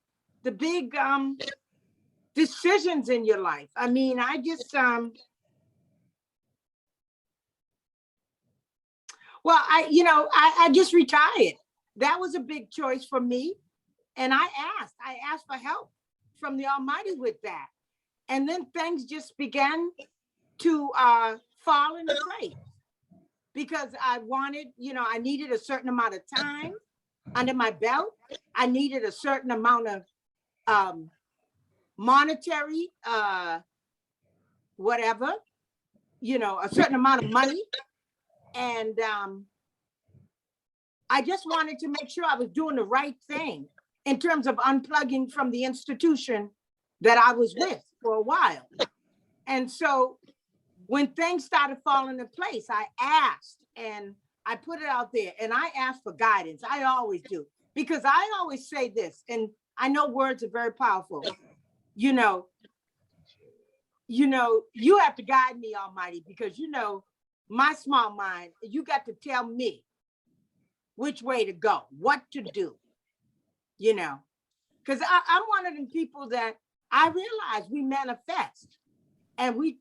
decisions in your life. I mean, I just, well, I just retired. That was a big choice for me. And I asked for help from the Almighty with that. And then things just began to fall into place because I wanted, I needed a certain amount of time under my belt. I needed a certain amount of monetary, whatever, a certain amount of money. And I just wanted to make sure I was doing the right thing in terms of unplugging from the institution that I was with for a while. And so when things started falling into place, I asked and I put it out there and I asked for guidance. I always do, because I always say this, and I know words are very powerful. You have to guide me, Almighty, because my small mind, you got to tell me which way to go, what to do, because I'm one of them people that I realize we manifest and we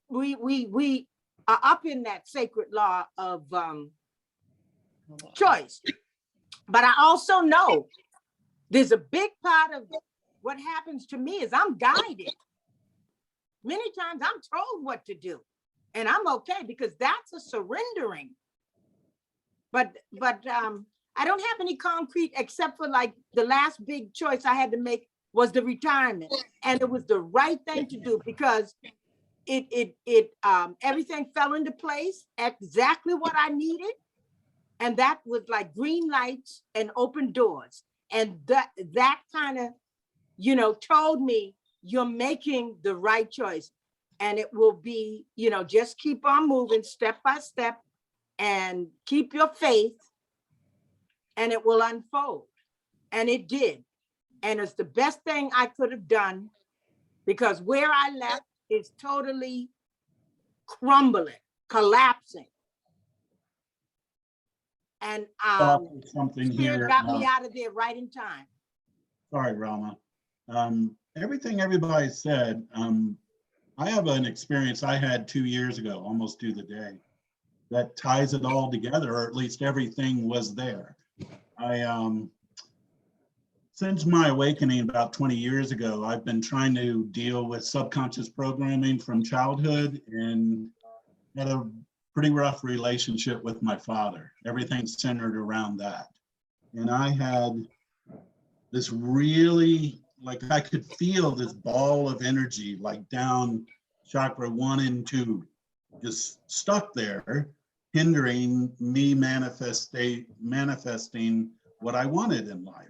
are up in that sacred law of choice. But I also know there's a big part of what happens to me is I'm guided. Many times I'm told what to do and I'm okay because that's a surrendering. But I don't have any concrete except for like the last big choice I had to make was the retirement. And it was the right thing to do because everything fell into place, exactly what I needed. And that was like green lights and open doors. And that kind of, told me you're making the right choice. And it will be, just keep on moving step by step and keep your faith and it will unfold. And it did. And it's the best thing I could have done because where I left is totally crumbling, collapsing. And something Spirit here got me out of there right in time. Sorry, Rama. Everything everybody said, I have an experience I had 2 years ago, almost to the day, that ties it all together, or at least everything was there. Since my awakening about 20 years ago, I've been trying to deal with subconscious programming from childhood and had a pretty rough relationship with my father. Everything centered around that. And I had this really, like I could feel this ball of energy, like down chakra 1 and 2, just stuck there, hindering me manifesting what I wanted in life.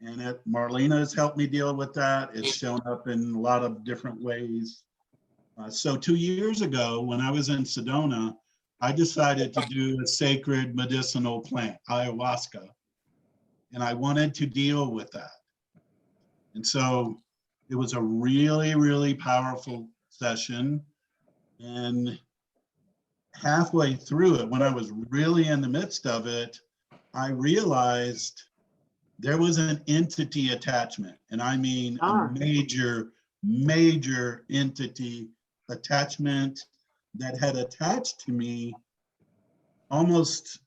And Marlena has helped me deal with that. It's shown up in a lot of different ways. So 2 years ago, when I was in Sedona, I decided to do a sacred medicinal plant, ayahuasca, and I wanted to deal with that. And so it was a really, really powerful session. And halfway through it, when I was really in the midst of it, I realized there was an entity attachment. And I mean a major, major entity attachment that had attached to me almost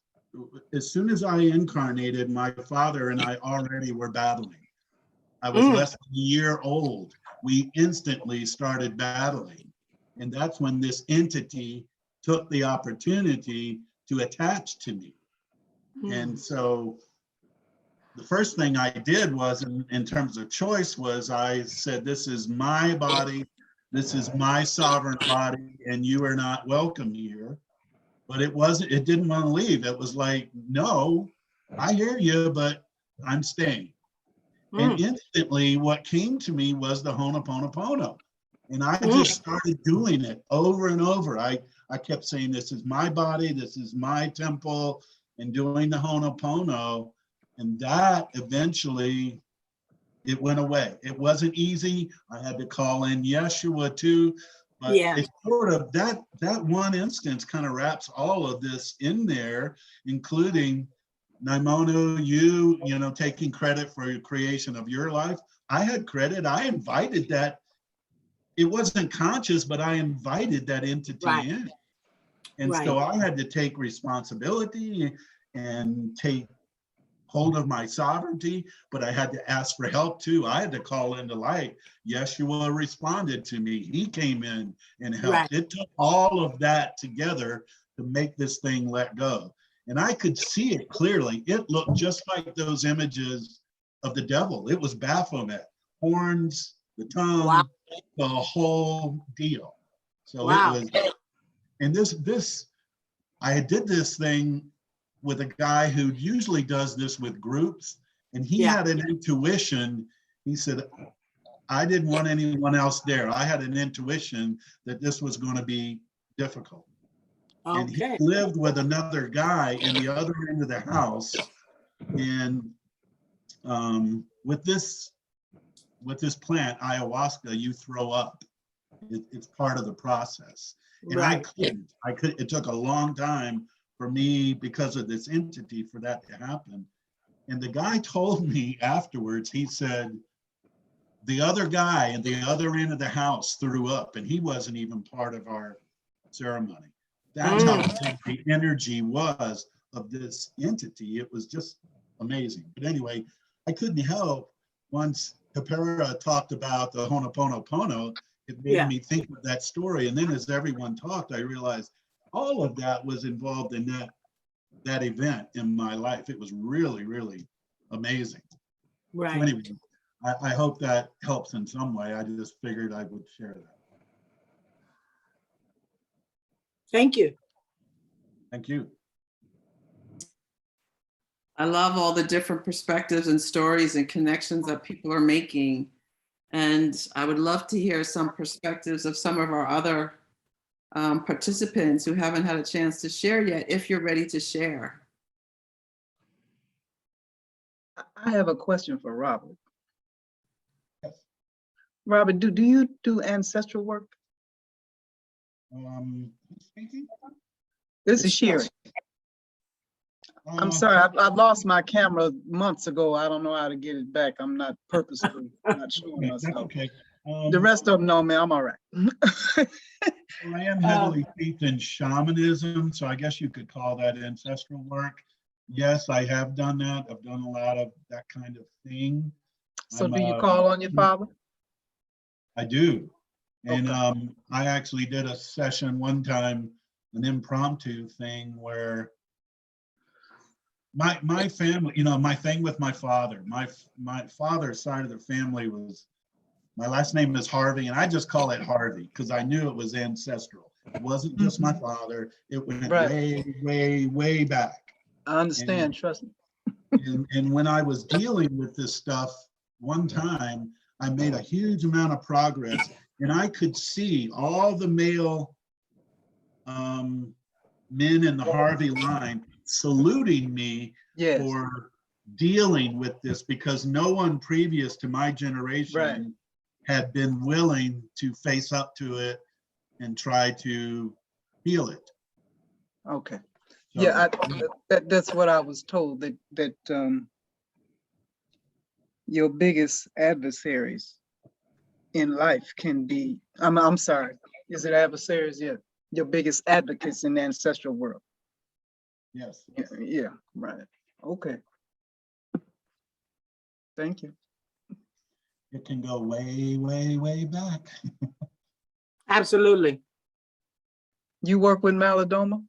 as soon as I incarnated. My father and I already were battling. I was less than a year old. We instantly started battling. And that's when this entity took the opportunity to attach to me. And so the first thing I did was, in terms of choice, was I said, this is my body, this is my sovereign body, and you are not welcome here. But it didn't want to leave. It was like, no, I hear you, but I'm staying. And instantly what came to me was the Ho'oponopono. And I just started doing it over and over. I kept saying, this is my body, this is my temple, and doing the Ho'oponopono. And that eventually, it went away. It wasn't easy. I had to call in Yeshua too. But it's sort of that one instance kind of wraps all of this in there, including Naimono, you taking credit for your creation of your life. I had credit. I invited that it wasn't conscious, but I invited that entity Right. in. And so I had to take responsibility and take hold of my sovereignty, but I had to ask for help too. I had to call into light. Yeshua responded to me. He came in and helped. Right. It took all of that together to make this thing let go. And I could see it clearly. It looked just like those images of the devil. It was Baphomet, horns, the tongue, Wow. the whole deal. So Wow. it was, and this, I did this thing with a guy who usually does this with groups, and he had an intuition. He said, I didn't want anyone else there. I had an intuition that this was going to be difficult. And he lived with another guy in the other end of the house. And with this plant, ayahuasca, you throw up. It's part of the process. And I couldn't. It took a long time for me, because of this entity, for that to happen. And the guy told me afterwards, he said, the other guy in the other end of the house threw up, and he wasn't even part of our ceremony. That's how big the energy was of this entity. It was just amazing. But anyway, I couldn't help, once Kapera talked about the Ho'oponopono, it made me think of that story. And then as everyone talked, I realized all of that was involved in that event in my life. It was really, really amazing. Right. So anyway, I hope that helps in some way. I just figured I would share that. Thank you. Thank you. I love all the different perspectives and stories and connections that people are making. And I would love to hear some perspectives of some of our other participants who haven't had a chance to share yet, if you're ready to share. I have a question for Robert. Robert, do you do ancestral work? Who's speaking? This is Sherry. I'm sorry, I lost my camera months ago. I don't know how to get it back. I'm not purposely not showing myself. That's okay. The rest of them know me, I'm all right. I am heavily steeped in shamanism, so I guess you could call that ancestral work. Yes, I have done that. I've done a lot of that kind of thing. So do you call on your father? I do. And I actually did a session one time, an impromptu thing where my family, you know, my thing with my father, my father's side of the family was, my last name is Harvey, and I just call it Harvey because I knew it was ancestral. It wasn't just my father. It went way, way, way back. I understand, trust me. And when I was dealing with this stuff one time, I made a huge amount of progress, and I could see all the male men in the Harvey line saluting me for dealing with this, because no one previous to my generation had been willing to face up to it and try to heal it. Okay. So, Yeah, that's what I was told, that your biggest adversaries in life can be, I'm sorry, is it adversaries? Yeah, your biggest advocates in the ancestral world. Yes. Yeah, right. Okay. Thank you. It can go way, way, way back. Absolutely. You work with Malidoma?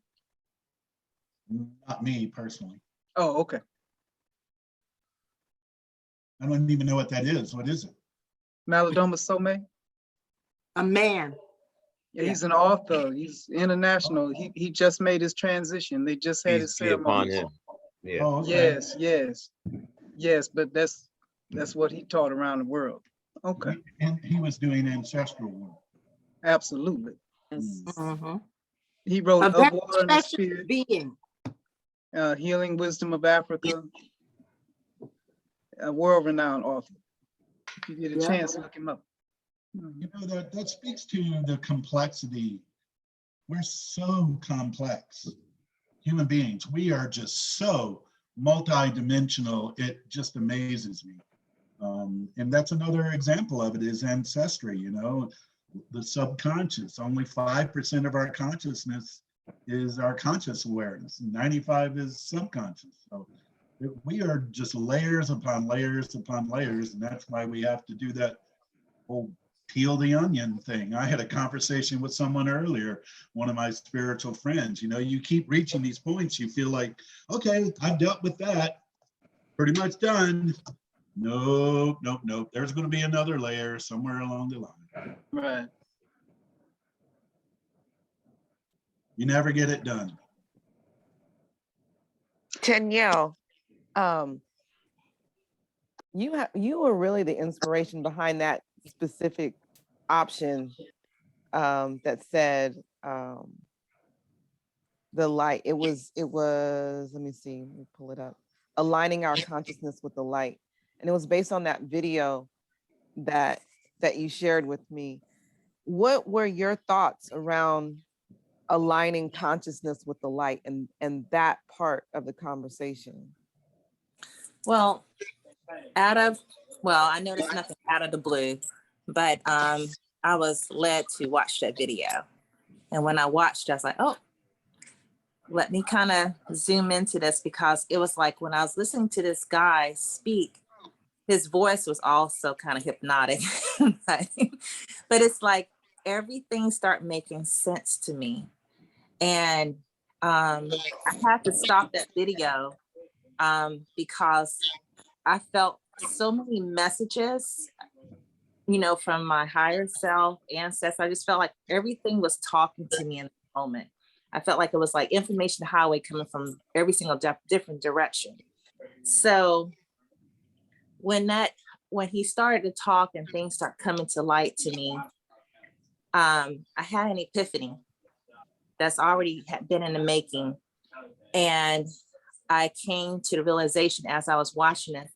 Not me personally. Oh, okay. I don't even know what that is. What is it? Malidoma Somé? A man. Yeah, he's an author. He's international. He just made his transition. They just had his Peace be upon ceremony. him. Yeah. Oh, okay. Yes, but that's what he taught around the world. Okay. And he was doing ancestral work. Absolutely. Mm-hmm. He wrote A Of very Water and the special Spirit, being. Healing Wisdom of Africa, a world-renowned author. If you get a chance, look him up. You know, that speaks to the complexity. We're so complex human beings. We are just so multidimensional. It just amazes me. And that's another example of it, is ancestry. You know, the subconscious. Only 5% of our consciousness is our conscious awareness, and 95 is subconscious. So we are just layers upon layers upon layers, and that's why we have to do that whole peel the onion thing. I had a conversation with someone earlier, one of my spiritual friends. You know, you keep reaching these points, you feel like, okay, I've dealt with that, pretty much done. Nope, nope, nope. There's going to be another layer somewhere along the line. Right. You never get it done. Danielle, you were really the inspiration behind that specific option that said the light. It was, let me see, let me pull it up. Aligning our consciousness with the light. And it was based on that video that you shared with me. What were your thoughts around aligning consciousness with the light and that part of the conversation? Well, I noticed nothing out of the blue, but I was led to watch that video. And when I watched, I was like, oh, let me kind of zoom into this, because it was like when I was listening to this guy speak, his voice was also kind of hypnotic. But it's like everything started making sense to me. And I had to stop that video because I felt so many messages, you know, from my higher self, ancestors. I just felt like everything was talking to me in the moment. I felt like it was like information highway coming from every single different direction. So when he started to talk and things start coming to light to me, I had an epiphany that's already been in the making. And I came to the realization as I was watching it,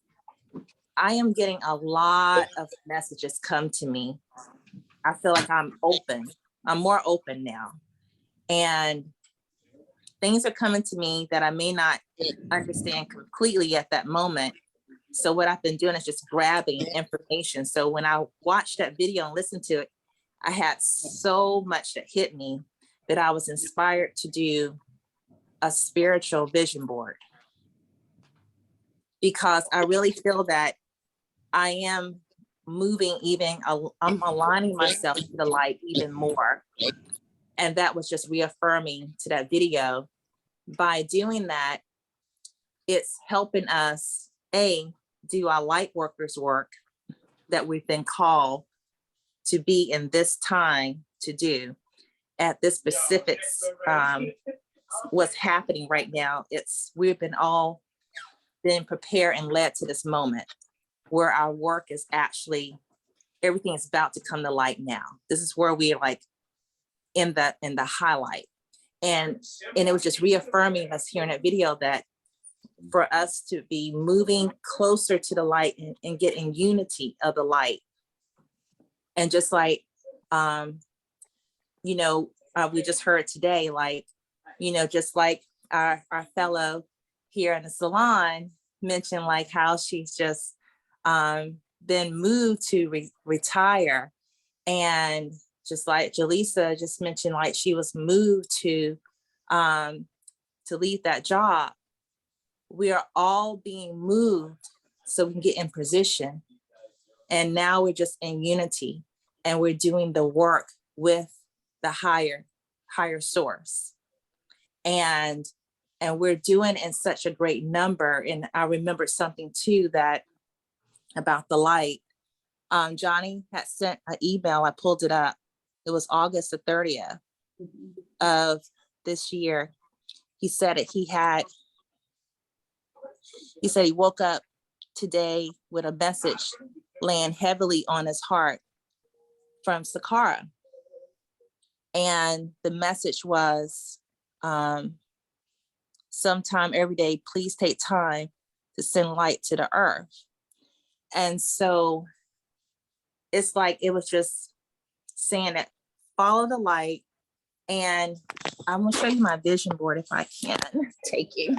I am getting a lot of messages come to me. I feel like I'm open. I'm more open now. And things are coming to me that I may not understand completely at that moment. So what I've been doing is just grabbing information. So when I watched that video and listened to it, I had so much that hit me that I was inspired to do a spiritual vision board, because I really feel that I am moving, I'm aligning myself to the light even more. And that was just reaffirming to that video. By doing that, it's helping us, do our light workers work that we've been called to be in this time to do at this specific, what's happening right now. We've been all been prepared and led to this moment where our work is actually, everything is about to come to light now. This is where we're like in the highlight. And it was just reaffirming us here in that video that for us to be moving closer to the light and get in unity of the light. And just like, we just heard today, like, just like our fellow here in the salon mentioned, like how she's just been moved to retire. And just like Jaleesa just mentioned, like she was moved to leave that job. We are all being moved so we can get in position. And now we're just in unity and we're doing the work with the higher source. And we're doing in such a great number. And I remembered something too that about the light. Johnny had sent an email, I pulled it up. It was August the 30th of this year. He said he woke up today with a message laying heavily on his heart from Sakara. And the message was, sometime every day, please take time to send light to the earth. And so it's like, it was just saying that, follow the light. And I'm gonna show you my vision board if I can take you.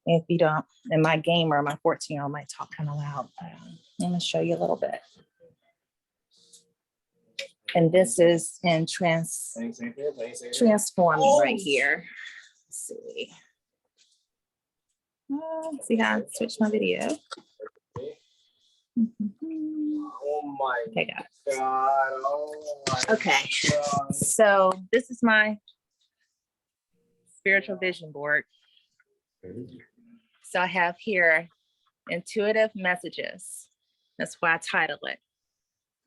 If you don't, and my gamer, my 14-year-old might talk kind of loud. I'm gonna show you a little bit. And this is in transforming right here. Let's see. See how I switched my video. Okay, guys. Okay, so this is my spiritual vision board. So I have here intuitive messages. That's why I title it.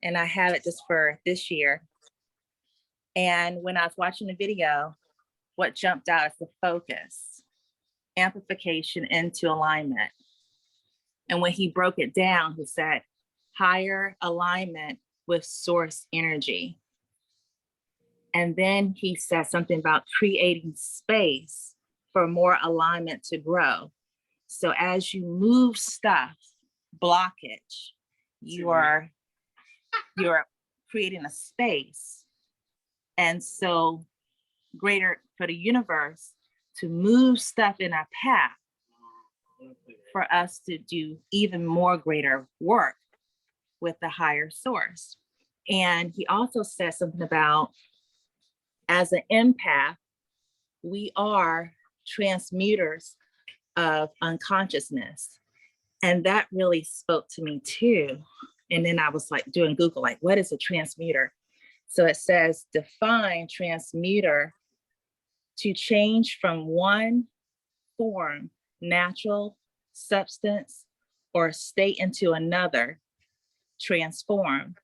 And I have it just for this year. And when I was watching the video, what jumped out is the focus, amplification into alignment. And when he broke it down, he said, higher alignment with source energy. And then he said something about creating space for more alignment to grow. So as you move stuff, blockage, you're creating a space. And so greater for the universe to move stuff in our path for us to do even more greater work with the higher source. And he also said something about, as an empath, we are transmuters of unconsciousness. And that really spoke to me too. And then I was like doing Google, like, what is a transmuter? So it says, define transmuter to change from one form, natural substance, or state into another, transform.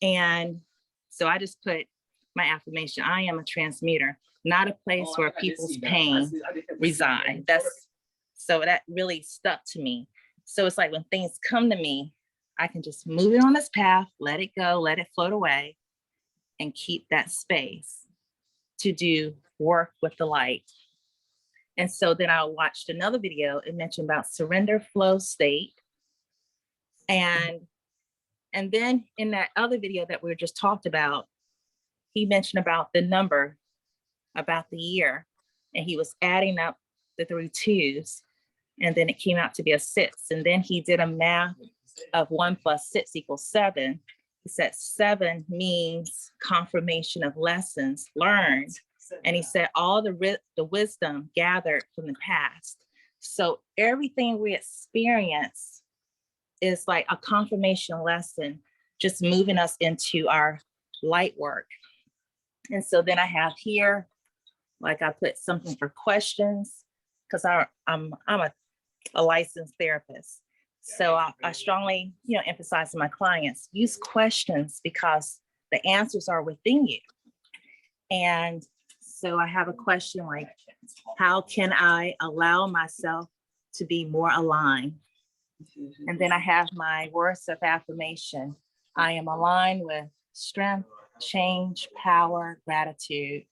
And so I just put my affirmation, I am a transmuter, not a place where people's pain reside. So that really stuck to me. So it's like when things come to me, I can just move it on this path, let it go, let it float away, and keep that space to do work with the light. And so then I watched another video. It mentioned about surrender flow state. And then in that other video that we just talked about, he mentioned about the number, about the year, and he was adding up the 3 2s, and then it came out to be a 6. And then he did a math of 1 + 6 = 7. He said 7 means confirmation of lessons learned. And he said all the wisdom gathered from the past. So everything we experience is like a confirmation lesson, just moving us into our light work. And so then I have here, like I put something for questions, because I'm a licensed therapist. So I strongly, emphasize to my clients, use questions because the answers are within you. And so I have a question like, how can I allow myself to be more aligned? And then I have my words of affirmation. I am aligned with strength, change, power, gratitude.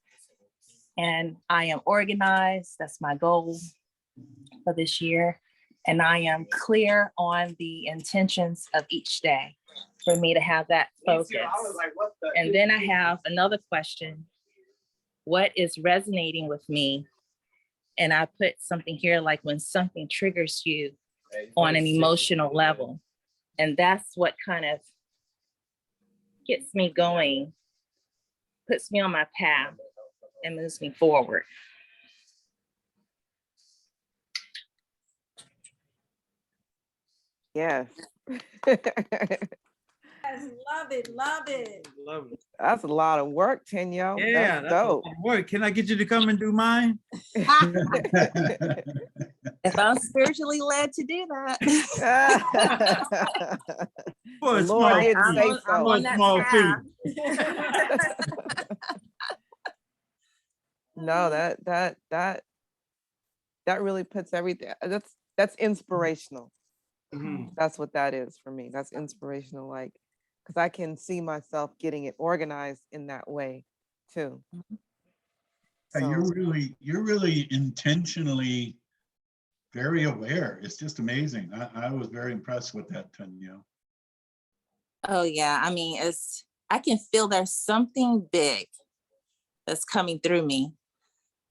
And I am organized. That's my goal for this year. And I am clear on the intentions of each day for me to have that focus. And then I have another question. What is resonating with me? And I put something here like when something triggers you on an emotional level. And that's what kind of gets me going, puts me on my path and moves me forward. Yes. Yes, love it, love it. Love it. That's a lot of work, Tenyo. Yeah, that's dope. a lot of work. Can I get you to come and do mine? If I'm spiritually led to do that. For a The small Lord did I'm say on- so. I'm on that small fee. path. No, that really puts everything. That's inspirational. Mhm. That's what that is for me. That's inspirational, like, because I can see myself getting it organized in that way too. Yeah, you're really intentionally very aware. It's just amazing. I was very impressed with that, Tanya. Oh yeah, I mean, I can feel there's something big that's coming through me.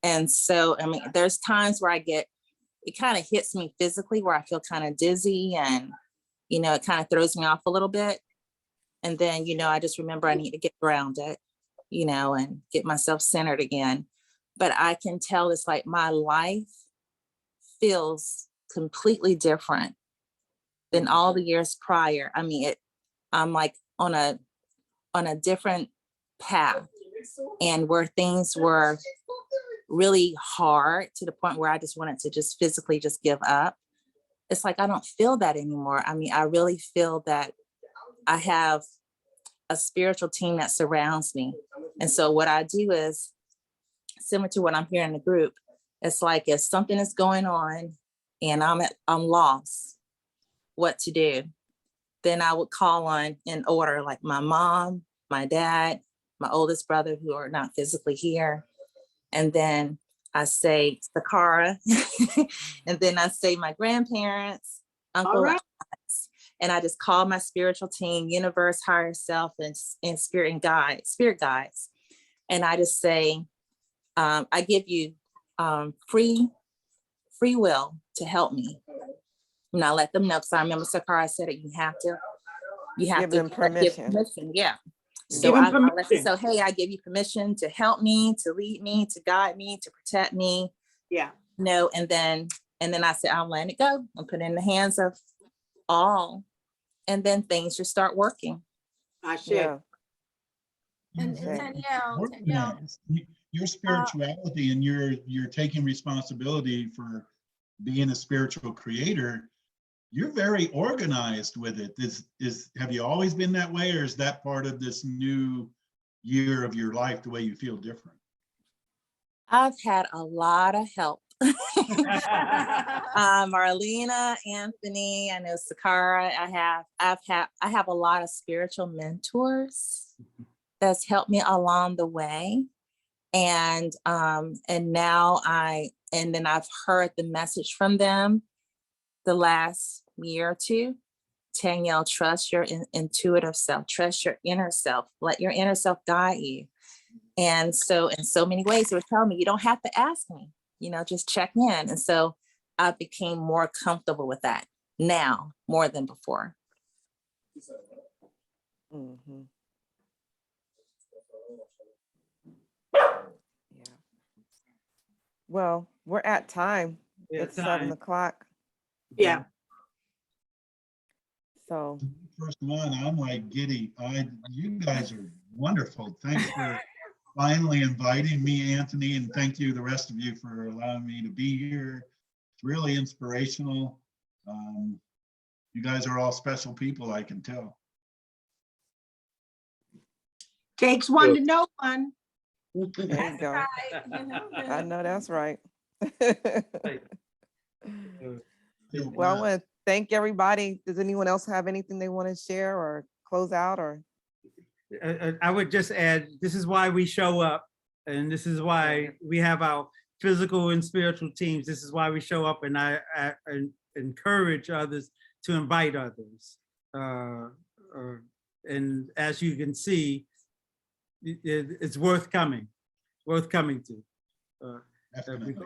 And so, I mean, there's times where it kind of hits me physically where I feel kind of dizzy and, it kind of throws me off a little bit. And then, you know, I just remember I need to get grounded, you know, and get myself centered again. But I can tell it's like my life feels completely different than all the years prior. I mean, I'm like on a different path, and where things were really hard to the point where I just wanted to just physically just give up. It's like, I don't feel that anymore. I mean, I really feel that I have a spiritual team that surrounds me. And so what I do is similar to what I'm hearing in the group. It's like if something is going on and I'm lost, what to do, then I would call on in order, like my mom, my dad, my oldest brother, who are not physically here. And then I say Sakara, and then I say my grandparents, uncle, aunts, and I just call my spiritual team, universe, higher self, and spirit guides. And I just say, I give you free will to help me. And I let them know, because I remember Sakara said it, you have to Give them permission. Give permission. Yeah. So I let them say, hey, I give you permission to help me, to lead me, to guide me, to protect me. Yeah. No, and then I said, I'm letting it go and put it in the hands of all. And then things just start working. I share. And Danielle, Your spirituality and you're taking responsibility for being a spiritual creator. You're very organized with it. Have you always been that way, or is that part of this new year of your life, the way you feel different? I've had a lot of help. Marlena, Anthony, I know Sakara. I have a lot of spiritual mentors that's helped me along the way. And now then I've heard the message from them the last year or two. Danielle, trust your intuitive self, trust your inner self, let your inner self guide you. And so in so many ways, they were telling me, you don't have to ask me, you know, just check in. And so I became more comfortable with that now, more than before. Mm-hmm. Yeah. Well, we're at time. It's 7 o'clock. Yeah. So first one, I'm like giddy. You guys are wonderful. Thanks for finally inviting me, Anthony, and thank you, the rest of you, for allowing me to be here. It's really inspirational. You guys are all special people, I can tell. Takes one to know one. there you go. I know that's right. Well, I want to thank everybody. Does anyone else have anything they want to share or close out? Or I would just add, this is why we show up, and this is why we have our physical and spiritual teams. This is why we show up, and I encourage others to invite others. And as you can see, it's worth coming to,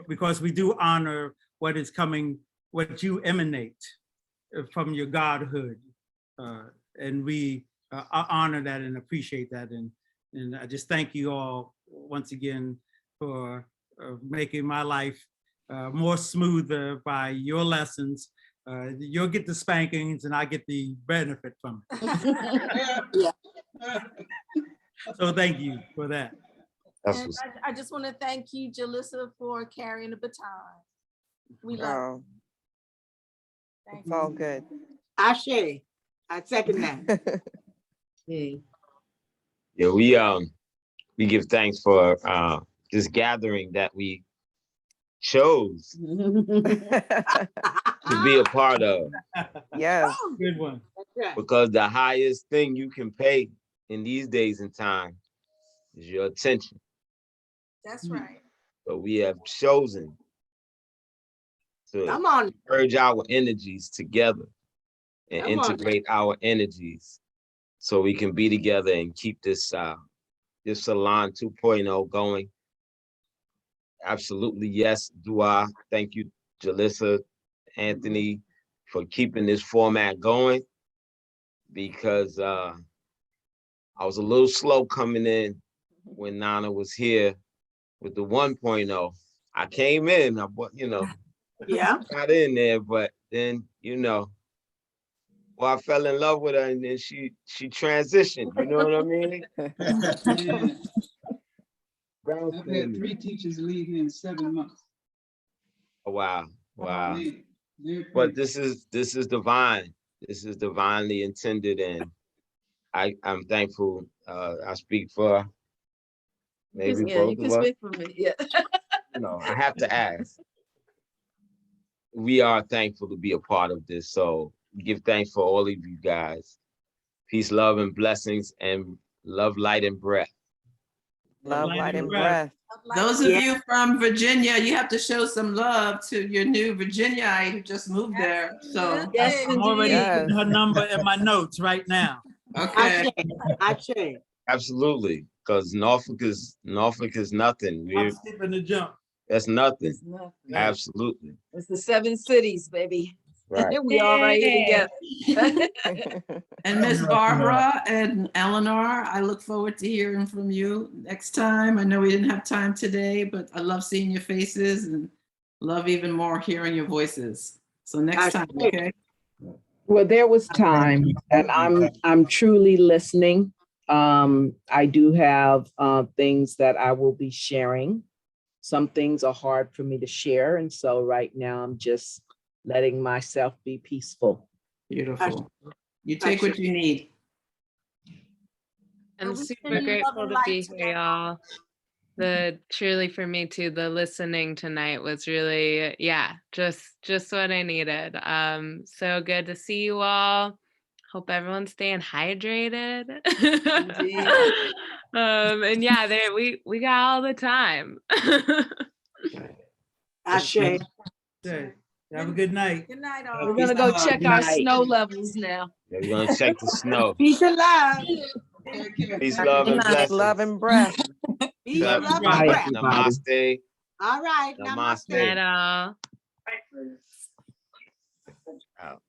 because we do honor what is coming, what you emanate from your godhood, and we honor that and appreciate that. And I just thank you all once again for making my life more smoother by your lessons. You'll get the spankings and I get the benefit from it. So thank you for that. And I just want to thank you, Jalissa, for carrying the baton. We love you. It's all good. Ashe, I second that. Yeah, we give thanks for this gathering that we chose to be a part of. Yes, good one. Because the highest thing you can pay in these days and time is your attention. That's right. So we have chosen to merge our energies together and integrate our energies so we can be together and keep this this Salon 2.0 going. Absolutely, yes, Dua. Thank you, Jalissa, Anthony, for keeping this format going, because I was a little slow coming in when Nana was here with the 1.0. I came in, Yeah. got in there, but then, well, I fell in love with her and then she transitioned, you know what I mean? I've had 3 teachers leave me in 7 months. Oh, wow. They're But crazy. this is divine. This is divinely intended, and I'm thankful. I speak for maybe both of us. for me. Yeah. I have to ask. We are thankful to be a part of this, so give thanks for all of you guys. Peace, love, and blessings, and love, light, and breath. Love, light, and breath. Those of you from Virginia, you have to show some love to your new Virginiaite who just moved there. So, Yes, I'm already indeed. putting her number in my notes right now. okay. Ashe. Absolutely, because Norfolk is nothing. I'm skipping the jump. That's nothing. It's nothing. Absolutely. It's the 7 cities, baby. Right. We all right here together. And Miss Barbara and Eleanor, I look forward to hearing from you next time. I know we didn't have time today, but I love seeing your faces and love even more hearing your voices. So next time, okay? Well, there was time, and I'm truly listening. I do have things that I will be sharing. Some things are hard for me to share, and so right now I'm just letting myself be peaceful. Beautiful. You take what you need. I'm we super send you love grateful and to light be to here, y'all. Truly for me too, the listening tonight was really, just what I needed. So good to see you all. Hope everyone's staying hydrated. And yeah, we got all the time. Ashe. Okay. Have a good night. Good night, We're all. gonna go check our Night. snow levels now. Yeah, we're gonna check the snow. Peace and love. Peace, love, and Good night. blessings. Love and breath. Peace, Love love, and and breath. breath. Namaste. All right. Namaste. Namaste. Night all. Out.